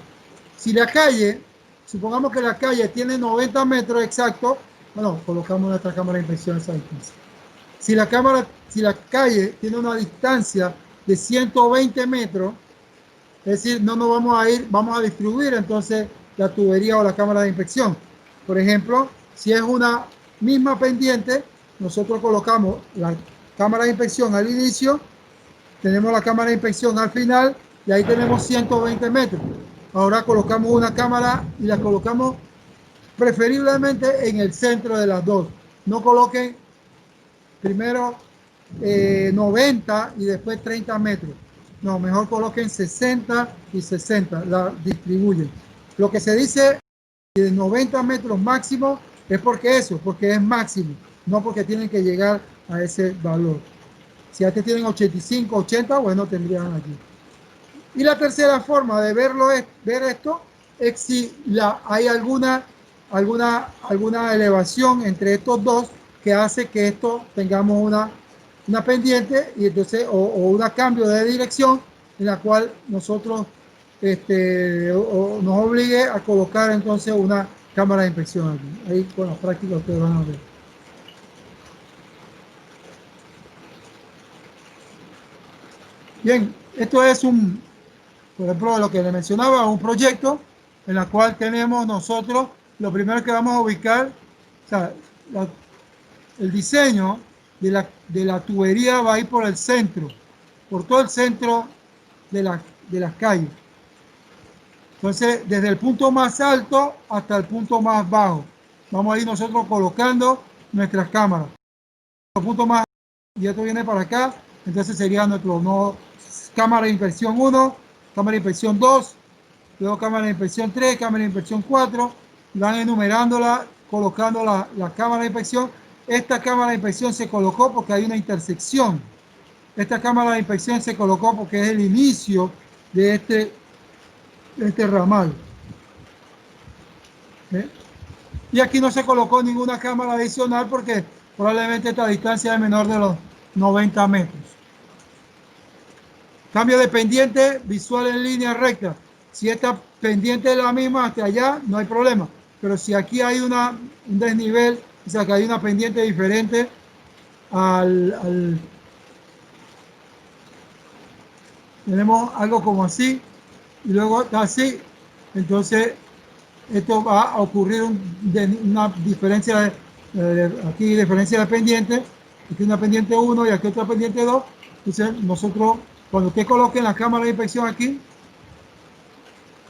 A: Si la calle, supongamos que la calle tiene 90 metros exactos, bueno, colocamos nuestra cámara de inspección a esa distancia. Si la calle tiene una distancia de 120 metros, es decir, no nos vamos a ir, vamos a distribuir entonces la tubería o la cámara de inspección. Por ejemplo, si es una misma pendiente, nosotros colocamos la cámara de inspección al inicio, tenemos la cámara de inspección al final y ahí tenemos 120 metros. Ahora colocamos una cámara y la colocamos preferiblemente en el centro de las dos. No coloquen primero 90 y después 30 metros. No, mejor coloquen 60 y 60, la distribuyen. Lo que se dice de 90 metros máximo es porque es máximo, no porque tienen que llegar a ese valor. Si antes tienen 85, 80, bueno, tendrían aquí. Y la tercera forma de ver esto es si hay alguna elevación entre estos dos que hace que esto tengamos una pendiente y entonces, o un cambio de dirección en la cual nosotros nos obligue a colocar entonces una cámara de inspección aquí. Ahí con la práctica ustedes van a ver. Bien, esto es por ejemplo, lo que le mencionaba, un proyecto en el cual tenemos nosotros, lo primero que vamos a ubicar, o sea, el diseño de la tubería va a ir por el centro, por todo el centro de las calles. Entonces, desde el punto más alto hasta el punto más bajo, vamos a ir nosotros colocando nuestras cámaras. El punto más y esto viene para acá, entonces sería nuestro cámara de inspección 1, cámara de inspección 2, luego cámara de inspección 3, cámara de inspección 4, van enumerándola, colocando la cámara de inspección. Esta cámara de inspección se colocó porque hay una intersección. Esta cámara de inspección se colocó porque es el inicio de este ramal. ¿Eh? Y aquí no se colocó ninguna cámara adicional porque probablemente esta distancia es menor de los 90 metros. Cambio de pendiente visual en línea recta. Si esta pendiente es la misma hasta allá, no hay problema. Pero si aquí hay un desnivel, o sea que hay una pendiente diferente tenemos algo como así, y luego está así, entonces esto va a ocurrir una diferencia, aquí diferencia de pendiente, aquí una pendiente 1 y aquí otra pendiente 2. Entonces nosotros, cuando usted coloque la cámara de inspección aquí,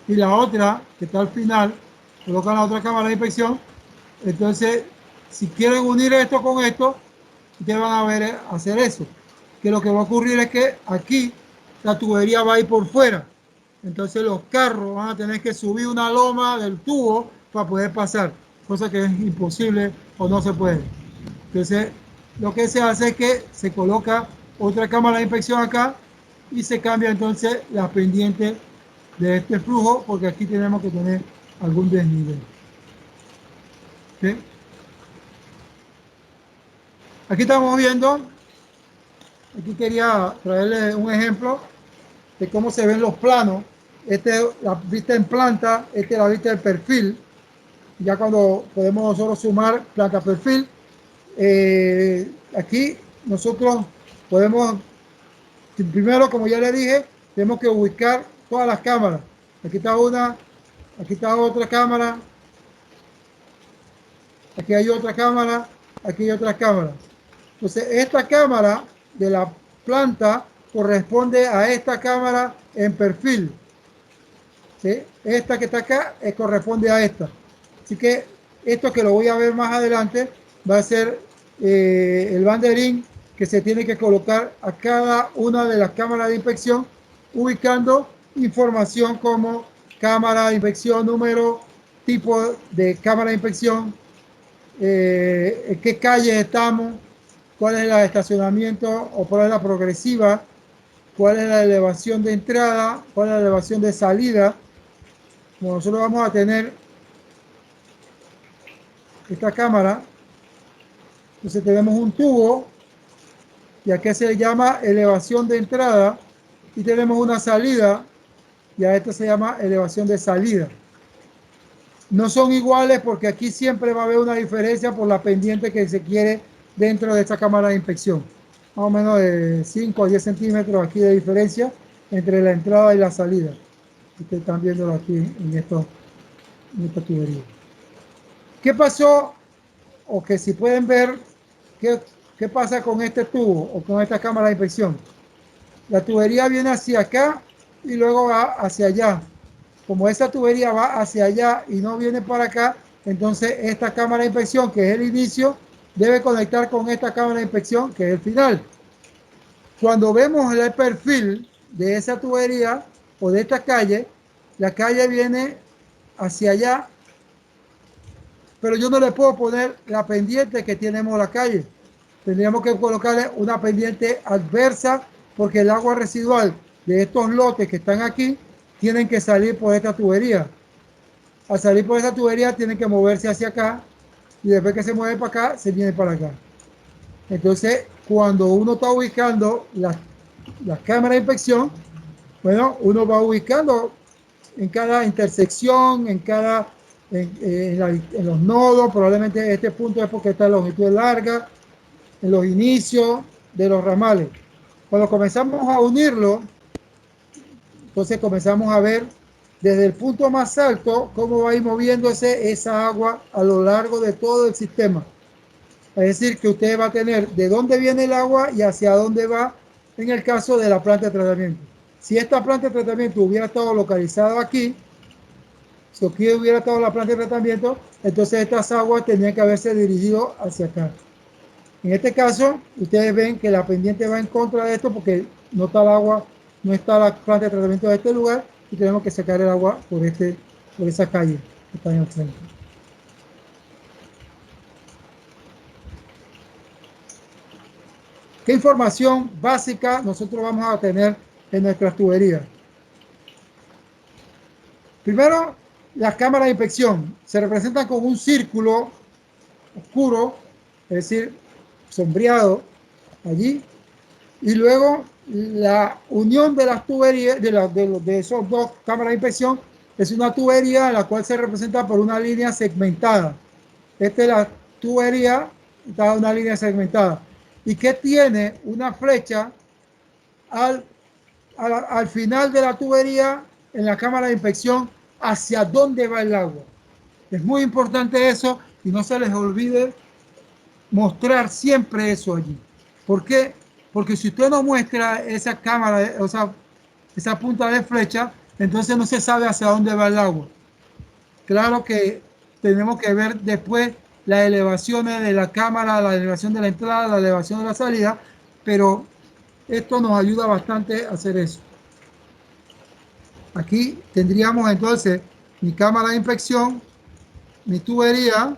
A: y la otra, que está al final, colocan la otra cámara de inspección. Entonces, si quieren unir esto con esto, ustedes van a ver hacer eso. Que lo que va a ocurrir es que aquí la tubería va a ir por fuera. Entonces los carros van a tener que subir una loma del tubo para poder pasar, cosa que es imposible o no se puede. Entonces, lo que se hace es que se coloca otra cámara de inspección acá y se cambia entonces la pendiente de este flujo porque aquí tenemos que tener algún desnivel. ¿Sí? Aquí estamos viendo, aquí quería traerles un ejemplo de cómo se ven los planos. Esta es la vista en planta, esta es la vista del perfil. Ya cuando podemos nosotros sumar planta perfil, aquí nosotros podemos, primero como ya le dije, tenemos que ubicar todas las cámaras. Aquí está una, aquí está otra cámara, aquí hay otra cámara, aquí hay otra cámara. Entonces esta cámara de la planta corresponde a esta cámara en perfil. ¿Sí? Esta que está acá corresponde a esta. Así que esto que lo voy a ver más adelante va a ser el banderín que se tiene que colocar a cada una de las cámaras de inspección, ubicando información como cámara de inspección, número, tipo de cámara de inspección, en qué calle estamos, cuál es el estacionamiento o cuál es la progresiva, cuál es la elevación de entrada, cuál es la elevación de salida. Como nosotros vamos a tener esta cámara, entonces tenemos un tubo y aquí se llama elevación de entrada y tenemos una salida y a esta se llama elevación de salida. No son iguales porque aquí siempre va a haber una diferencia por la pendiente que se quiere dentro de esta cámara de inspección. Más o menos de 5 a 10 centímetros aquí de diferencia entre la entrada y la salida. Ustedes están viéndolo aquí en esta tubería. ¿Qué pasó? O que si pueden ver ¿Qué pasa con este tubo o con esta cámara de inspección? La tubería viene hacia acá y luego va hacia allá. Como esa tubería va hacia allá y no viene para acá, entonces esta cámara de inspección, que es el inicio, debe conectar con esta cámara de inspección, que es el final. Cuando vemos el perfil de esa tubería o de esta calle, la calle viene hacia allá, pero yo no le puedo poner la pendiente que tenemos la calle. Tendríamos que colocarle una pendiente adversa porque el agua residual de estos lotes que están aquí tienen que salir por esta tubería. Al salir por esa tubería tienen que moverse hacia acá y después que se mueve para acá, se viene para acá. Entonces, cuando uno está ubicando las cámaras de inspección, bueno, uno va ubicando en cada intersección, en los nodos, probablemente este punto es porque está en longitud larga, en los inicios de los ramales. Cuando comenzamos a unirlo, entonces comenzamos a ver desde el punto más alto cómo va a ir moviéndose esa agua a lo largo de todo el sistema. Es decir, que usted va a tener de dónde viene el agua y hacia dónde va en el caso de la planta de tratamiento. Si esta planta de tratamiento hubiera estado localizada aquí, si aquí hubiera estado la planta de tratamiento, entonces estas aguas tenían que haberse dirigido hacia acá. En este caso, ustedes ven que la pendiente va en contra de esto porque no está el agua, no está la planta de tratamiento de este lugar y tenemos que sacar el agua por esa calle que está en el centro. ¿Qué información básica nosotros vamos a tener en nuestras tuberías? Primero, las cámaras de inspección se representan con un círculo oscuro, es decir, sombreado allí, y luego la unión de las tuberías, de esos dos cámaras de inspección, es una tubería en la cual se representa por una línea segmentada. Esta es la tubería, está una línea segmentada, y que tiene una flecha al final de la tubería en la cámara de inspección hacia dónde va el agua. Es muy importante eso y no se les olvide mostrar siempre eso allí. ¿Por qué? Porque si usted no muestra esa cámara, o sea, esa punta de flecha, entonces no se sabe hacia dónde va el agua. Claro que tenemos que ver después las elevaciones de la cámara, la elevación de la entrada, la elevación de la salida, pero esto nos ayuda bastante a hacer eso. Aquí tendríamos entonces mi cámara de inspección, mi tubería.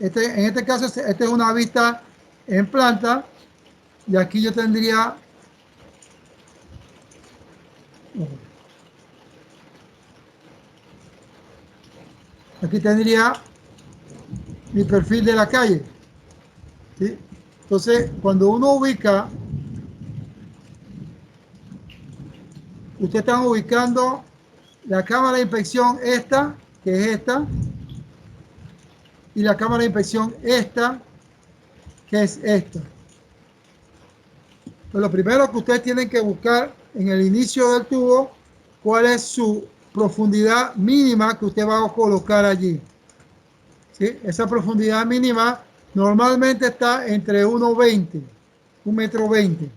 A: En este caso, esta es una vista en planta y aquí yo tendría mi perfil de la calle, ¿sí? Entonces, cuando uno ubica, ustedes están ubicando la cámara de inspección esta, que es esta, y la cámara de inspección esta, que es esta. Pues lo primero que ustedes tienen que buscar en el inicio del tubo, cuál es su profundidad mínima que usted va a colocar allí. ¿Sí? Esa profundidad mínima normalmente está entre 1,20, 1,20 m.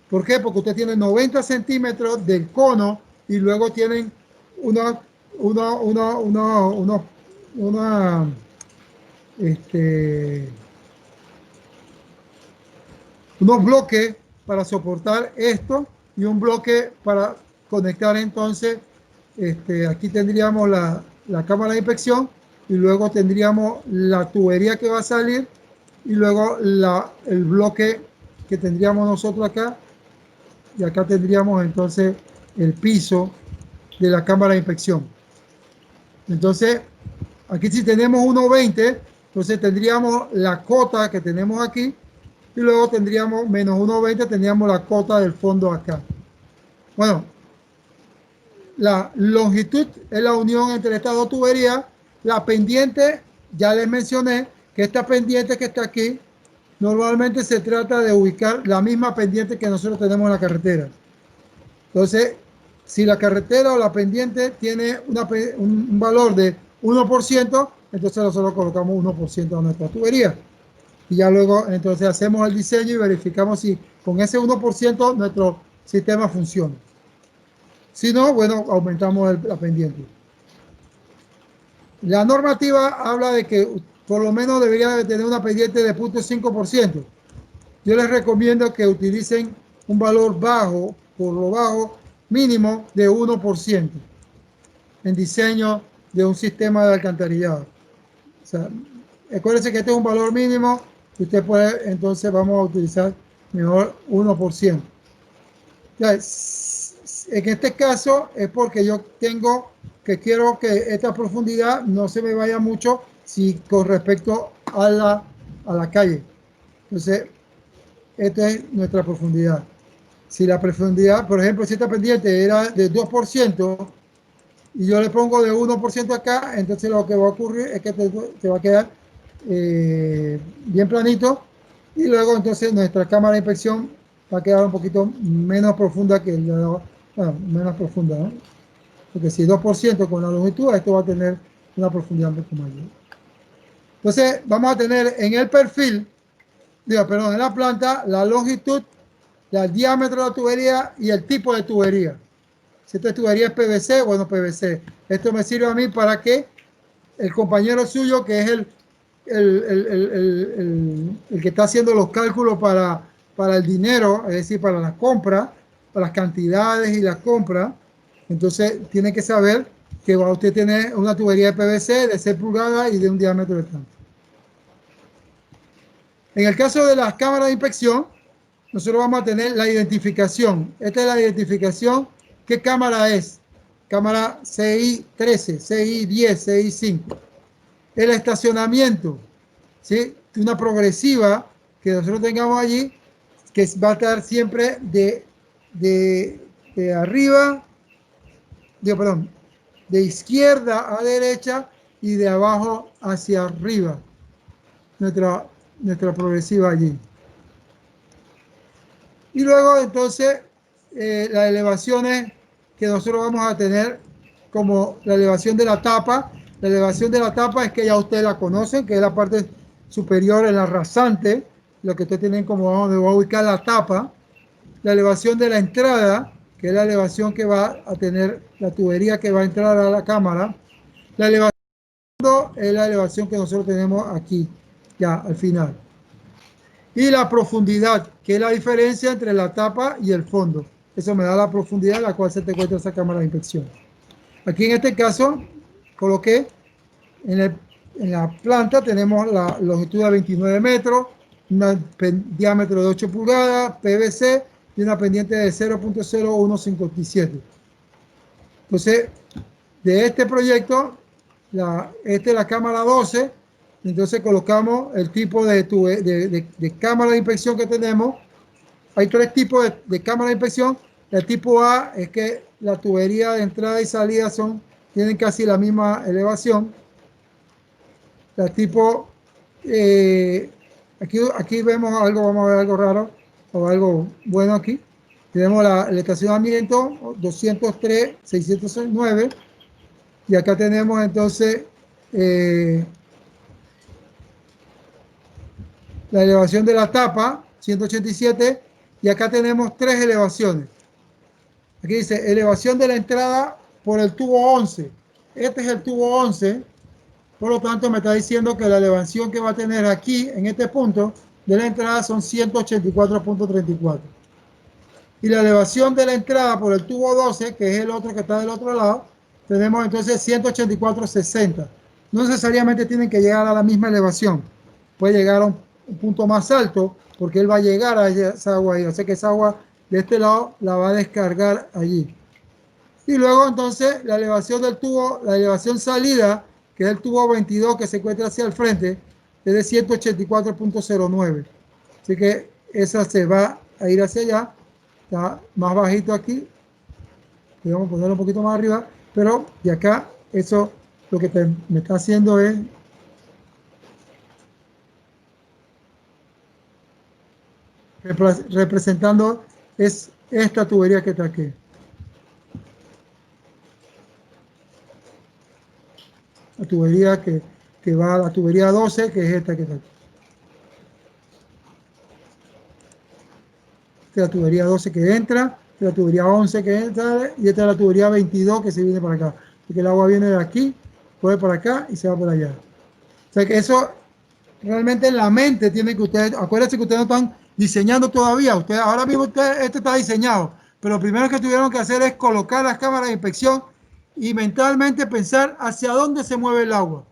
A: ¿Por qué? Porque usted tiene 90 centímetros del cono y luego tienen una unos bloques para soportar esto y un bloque para conectar entonces, aquí tendríamos la cámara de inspección y luego tendríamos la tubería que va a salir y luego el bloque que tendríamos nosotros acá y acá tendríamos entonces el piso de la cámara de inspección. Entonces, aquí si tenemos 1,20, entonces tendríamos la cota que tenemos aquí y luego tendríamos menos 1,20, tendríamos la cota del fondo acá. Bueno, la longitud es la unión entre estas dos tuberías. La pendiente, ya les mencioné que esta pendiente que está aquí, normalmente se trata de ubicar la misma pendiente que nosotros tenemos en la carretera. Entonces, si la carretera o la pendiente tiene un valor de 1%, entonces nosotros colocamos 1% de nuestra tubería. Y ya luego entonces hacemos el diseño y verificamos si con ese 1% nuestro sistema funciona. Si no, bueno, aumentamos la pendiente. La normativa habla de que por lo menos debería de tener una pendiente de 0.5%. Yo les recomiendo que utilicen un valor bajo, por lo bajo, mínimo de 1% en diseño de un sistema de alcantarillado. O sea, acuérdense que este es un valor mínimo, usted puede, entonces vamos a utilizar mejor 1%. Ya, en este caso es porque yo quiero que esta profundidad no se me vaya mucho si con respecto a la calle. Entonces, esta es nuestra profundidad. Si la profundidad, por ejemplo, si esta pendiente era de 2% y yo le pongo de 1% acá, entonces lo que va a ocurrir es que te va a quedar bien planito y luego entonces nuestra cámara de inspección va a quedar un poquito menos profunda que bueno, menos profunda, ¿no? Porque si 2% con la longitud, esto va a tener una profundidad un poco mayor. Entonces vamos a tener en el perfil, en la planta, la longitud, el diámetro de la tubería y el tipo de tubería. Si esta tubería es PVC, bueno, PVC. Esto me sirve a mí para que el compañero suyo, que es el que está haciendo los cálculos para el dinero, es decir, para la compra, para las cantidades y la compra, entonces tiene que saber que va usted tener una tubería de PVC de 6 pulgadas y de un diámetro de tanto. En el caso de las cámaras de inspección, nosotros vamos a tener la identificación. Esta es la identificación. ¿Qué cámara es? Cámara CI13, CI10, CI5. El estacionamiento, ¿sí? Una progresiva que nosotros tengamos allí, que va a estar siempre de arriba, de izquierda a derecha y de abajo hacia arriba. Nuestra progresiva allí. Y luego entonces las elevaciones que nosotros vamos a tener, como la elevación de la tapa. La elevación de la tapa es que ya ustedes la conocen, que es la parte superior en la rasante, lo que ustedes tienen como donde va a ubicar la tapa. La elevación de la entrada, que es la elevación que va a tener la tubería que va a entrar a la cámara. La elevación es la elevación que nosotros tenemos aquí, ya al final. Y la profundidad, que es la diferencia entre la tapa y el fondo. Eso me da la profundidad a la cual se te encuentra esa cámara de inspección. Aquí en este caso coloqué en la planta tenemos la longitud de 29 metros, un diámetro de 8 pulgadas, PVC y una pendiente de 0.0157. Entonces, de este proyecto, esta es la cámara 12, entonces colocamos el tipo de cámara de inspección que tenemos. Hay tres tipos de cámara de inspección. El tipo A es que la tubería de entrada y salida tienen casi la misma elevación. El tipo, aquí vemos algo, vamos a ver algo raro o algo bueno aquí. Tenemos el estacionamiento 203, 609 y acá tenemos entonces la elevación de la tapa 187 y acá tenemos tres elevaciones. Aquí dice elevación de la entrada por el tubo 11. Este es el tubo 11. Por lo tanto, me está diciendo que la elevación que va a tener aquí, en este punto de la entrada, son 184.34. Y la elevación de la entrada por el tubo 12, que es el otro que está del otro lado, tenemos entonces 184.60. No necesariamente tienen que llegar a la misma elevación. Puede llegar a un punto más alto, porque él va a llegar a esa agua ahí. O sea que esa agua de este lado la va a descargar allí. Y luego entonces la elevación del tubo, la elevación salida, que es el tubo 22 que se encuentra hacia el frente, es de 184.09. Así que esa se va a ir hacia allá. Está más bajito aquí. Vamos a ponerlo un poquito más arriba. Pero de acá, eso lo que me está haciendo es representando es esta tubería que está aquí. La tubería que que va a la tubería 12, que es esta que está aquí. Esta es la tubería 12 que entra, esta es la tubería 11 que entra y esta es la tubería 22 que se viene para acá. Porque el agua viene de aquí, puede para acá y se va por allá. O sea que eso realmente en la mente tiene que ustedes, acuérdense que ustedes no están diseñando todavía, ustedes, ahora mismo este está diseñado, pero lo primero que tuvieron que hacer es colocar las cámaras de inspección y mentalmente pensar hacia dónde se mueve el agua.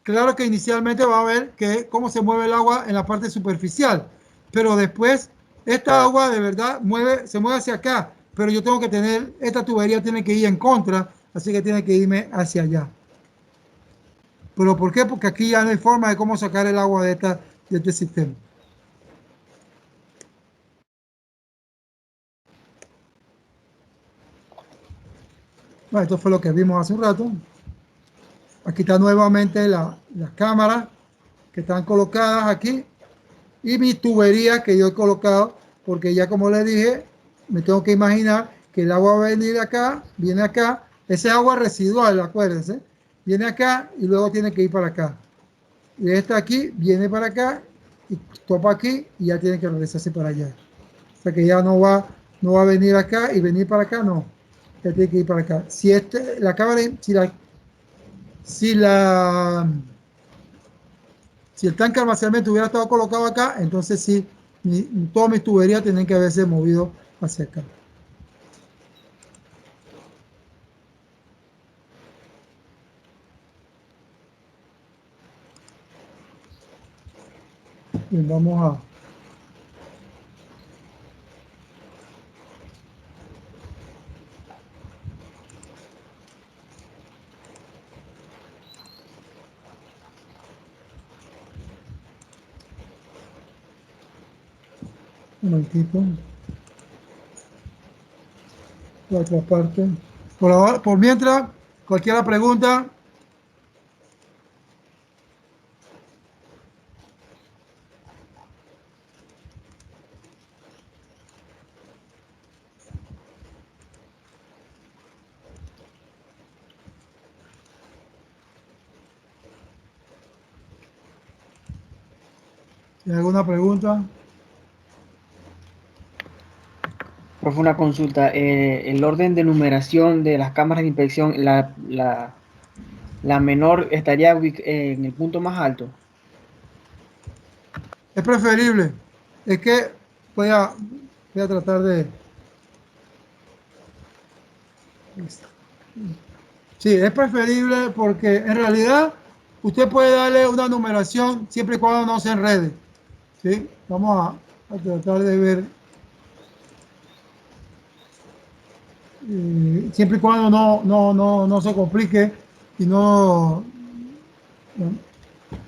A: Claro que inicialmente va a ver que cómo se mueve el agua en la parte superficial, pero después esta agua de verdad se mueve hacia acá, pero yo tengo que tener, esta tubería tiene que ir en contra, así que tiene que irme hacia allá. ¿Pero por qué? Porque aquí ya no hay forma de cómo sacar el agua de este sistema. Bueno, esto fue lo que vimos hace un rato. Aquí está nuevamente las cámaras que están colocadas aquí y mi tubería que yo he colocado, porque ya como les dije, me tengo que imaginar que el agua va a venir de acá, viene acá, ese agua residual, acuérdense, viene acá y luego tiene que ir para acá. Y esta aquí viene para acá y topa aquí y ya tiene que regresarse para allá. O sea que ya no va a venir acá y venir para acá, no. Ya tiene que ir para acá. Si la cámara, si la, si el tanque de almacenamiento hubiera estado colocado acá, entonces sí, todas mis tuberías tienen que haberse movido hacia acá. Bien, vamos a... Un momentito. La otra parte. Por mientras, cualquier pregunta, si hay alguna pregunta.
C: Profe, una consulta. El orden de numeración de las cámaras de inspección, la menor estaría en el punto más alto.
A: Es preferible. Es que voy a, voy a tratar de... Sí, es preferible porque en realidad usted puede darle una numeración siempre y cuando no se enrede. ¿Sí? Vamos a tratar de ver. Siempre y cuando no se complique y no... Bueno,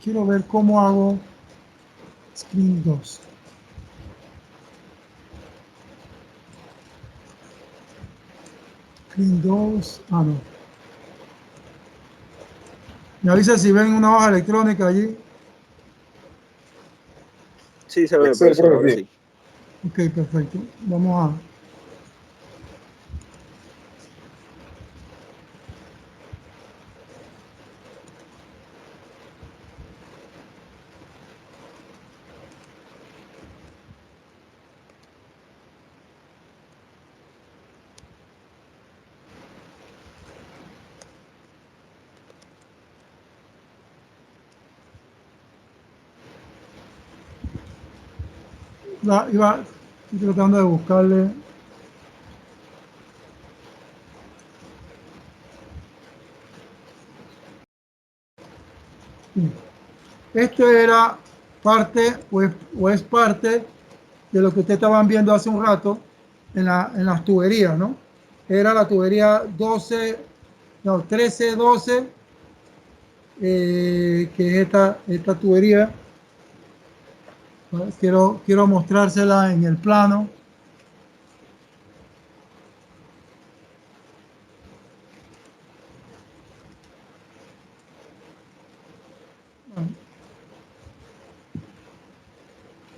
A: quiero ver cómo hago screen 2. Screen 2. Ah, no. Me avisa si ven una hoja electrónica allí.
B: Sí, se ve,
D: Sí,
B: profesor,
D: profe,
B: ahora
D: sí.
B: sí.
A: Ok, perfecto. Vamos a... Estoy tratando de buscarle. Esto era parte o es parte de lo que ustedes estaban viendo hace un rato en las tuberías, ¿no? Era la tubería 12, no, 13, 12, que es esta tubería. Quiero mostrársela en el plano.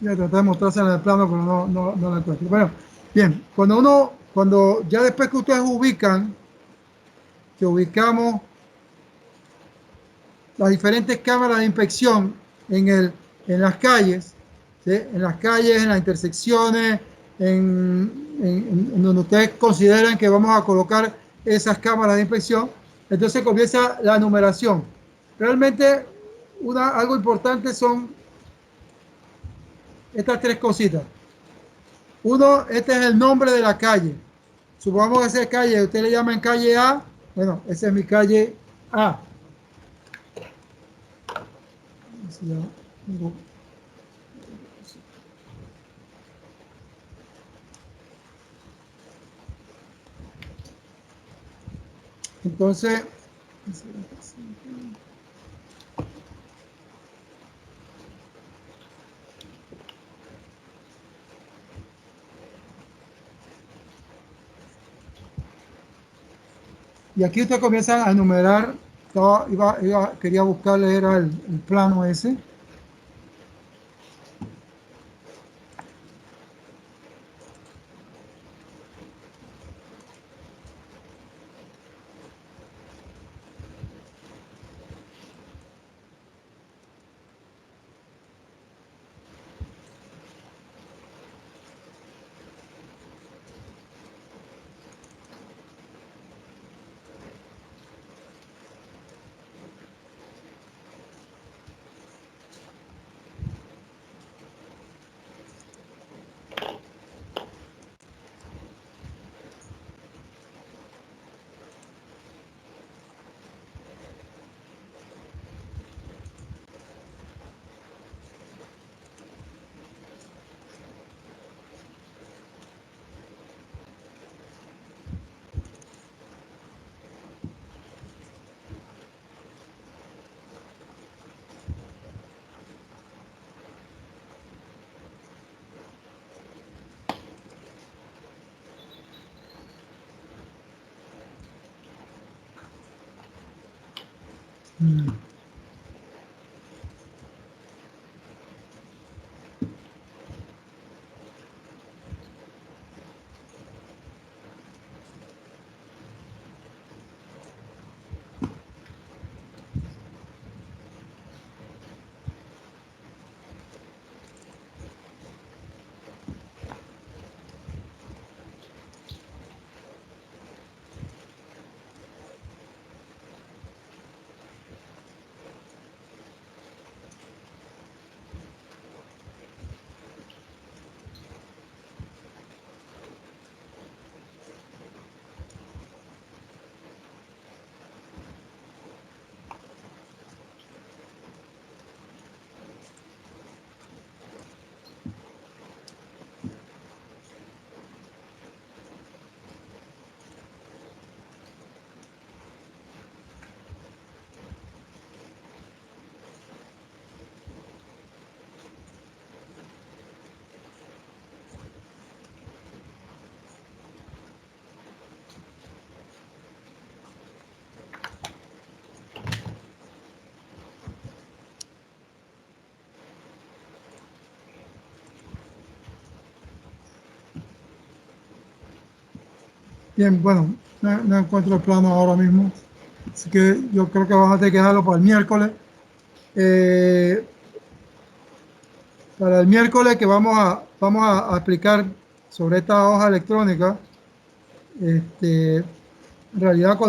A: Voy a tratar de mostrársela en el plano, pero no la encuentro. Bueno, bien, cuando ya después que ustedes ubican, que ubicamos las diferentes cámaras de inspección en las calles, ¿sí? En las calles, en las intersecciones, en donde ustedes consideran que vamos a colocar esas cámaras de inspección. Entonces comienza la numeración. Realmente algo importante son estas tres cositas. Uno, este es el nombre de la calle. Supongamos que esa es calle, usted le llama en calle A, bueno, esa es mi calle A. Entonces, y aquí usted comienza a enumerar, quería buscarle, era el plano ese. Bien, bueno, no encuentro el plano ahora mismo, así que yo creo que vamos a tener que dejarlo para el miércoles. Eh, para el miércoles que vamos a aplicar sobre esta hoja electrónica, en realidad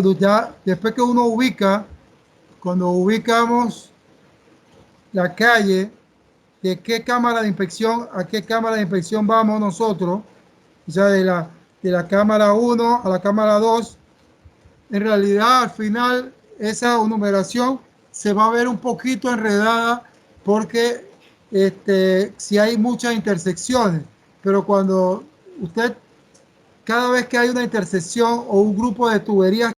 A: después que uno cuando ubicamos la calle, de qué cámara de inspección a qué cámara de inspección vamos nosotros, o sea, de la cámara 1 a la cámara 2, en realidad al final esa numeración se va a ver un poquito enredada porque si hay muchas intersecciones, pero cuando usted, cada vez que hay una intersección o un grupo de tuberías,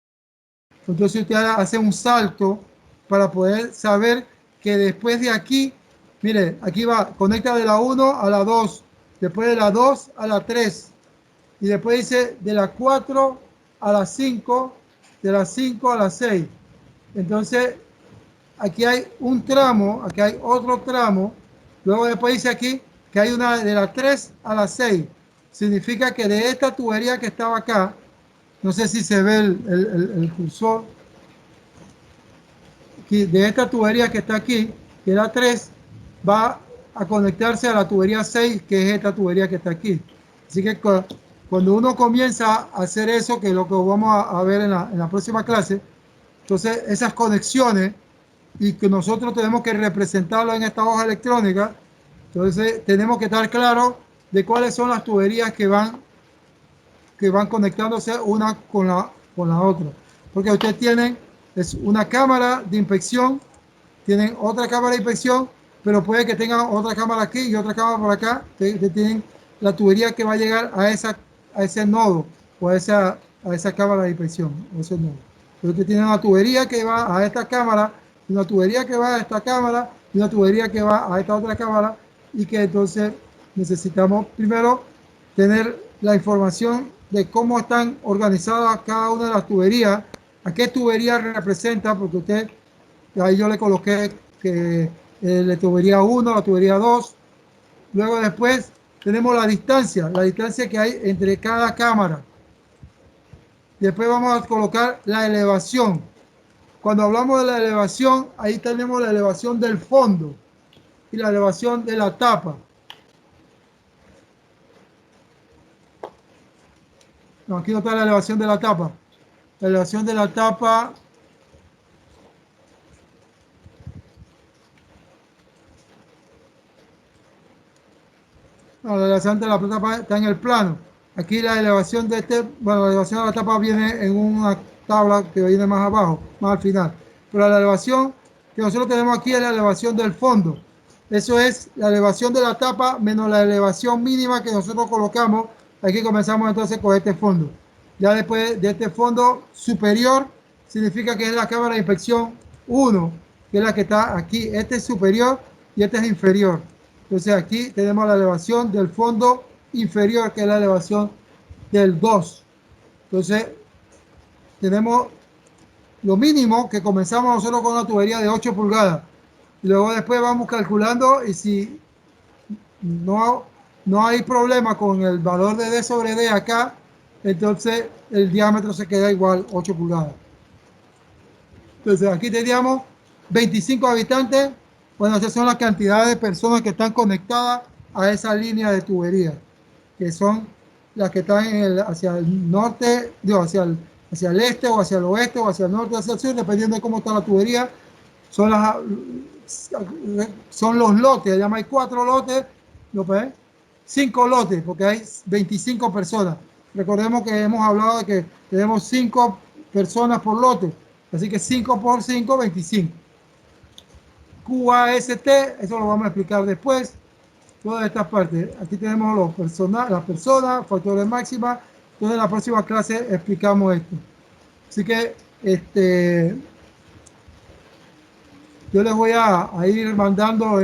A: entonces usted hace un salto para poder saber que después de aquí, mire, aquí va, conecta de la 1 a la 2, después de la 2 a la 3, y después dice de la 4 a la 5, de la 5 a la 6. Entonces, aquí hay un tramo, aquí hay otro tramo, luego después dice aquí que hay una de la 3 a la 6. Significa que de esta tubería que estaba acá, no sé si se ve el cursor, de esta tubería que está aquí, que es la 3, va a conectarse a la tubería 6, que es esta tubería que está aquí. Así que cuando uno comienza a hacer eso, que es lo que vamos a ver en la próxima clase, entonces esas conexiones y que nosotros tenemos que representarlo en esta hoja electrónica, entonces tenemos que estar claros de cuáles son las tuberías que van conectándose una con la otra. Porque ustedes tienen es una cámara de inspección, tienen otra cámara de inspección, pero puede que tengan otra cámara aquí y otra cámara por acá, que tienen la tubería que va a llegar a ese nodo o a esa cámara de inspección. O ese nodo. Pero ustedes tienen una tubería que va a esta cámara, una tubería que va a esta cámara y una tubería que va a esta otra cámara, y que entonces necesitamos primero tener la información de cómo están organizadas cada una de las tuberías, a qué tubería representa, porque usted, ahí yo le coloqué que la tubería 1, la tubería 2, luego después tenemos la distancia que hay entre cada cámara. Después vamos a colocar la elevación. Cuando hablamos de la elevación, ahí tenemos la elevación del fondo y la elevación de la tapa. No, aquí no está la elevación de la tapa. La elevación de la tapa no, la elevación de la tapa está en el plano. Aquí la elevación de la elevación de la tapa viene en una tabla que viene más abajo, más al final. Pero la elevación que nosotros tenemos aquí es la elevación del fondo. Eso es la elevación de la tapa menos la elevación mínima que nosotros colocamos. Aquí comenzamos entonces con este fondo. Ya después de este fondo superior, significa que es la cámara de inspección 1, que es la que está aquí. Este es superior y este es inferior. Entonces aquí tenemos la elevación del fondo inferior, que es la elevación del 2. Entonces tenemos lo mínimo, que comenzamos nosotros con una tubería de 8 pulgadas. Y luego después vamos calculando, y si no hay problema con el valor de D sobre D acá, entonces el diámetro se queda igual, 8 pulgadas. Entonces aquí teníamos 25 habitantes. Bueno, esas son las cantidades de personas que están conectadas a esa línea de tubería, que son las que están hacia el norte, digo, hacia el este o hacia el oeste o hacia el norte o hacia el sur, dependiendo de cómo está la tubería. Son los lotes, ya hay 4 lotes, ¿lo ves? 5 lotes, porque hay 25 personas. Recordemos que hemos hablado de que tenemos 5 personas por lote, así que 5 por 5, 25. QAST, eso lo vamos a explicar después. Todas estas partes. Aquí tenemos las personas, factores máxima. Entonces en la próxima clase explicamos esto. Así que yo les voy a ir mandando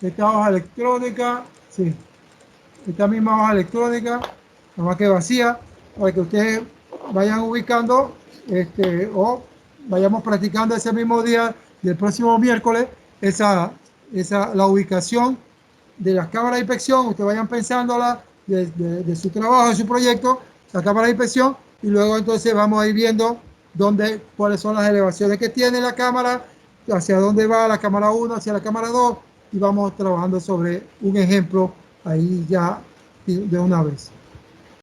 A: esta hoja electrónica. Sí, esta misma hoja electrónica, nada más que vacía, para que ustedes vayan ubicando o vayamos practicando ese mismo día del próximo miércoles la ubicación de las cámaras de inspección. Ustedes vayan pensándola de su trabajo, de su proyecto, la cámara de inspección, y luego entonces vamos a ir viendo cuáles son las elevaciones que tiene la cámara, hacia dónde va la cámara 1, hacia la cámara 2, y vamos trabajando sobre un ejemplo ahí ya de una vez.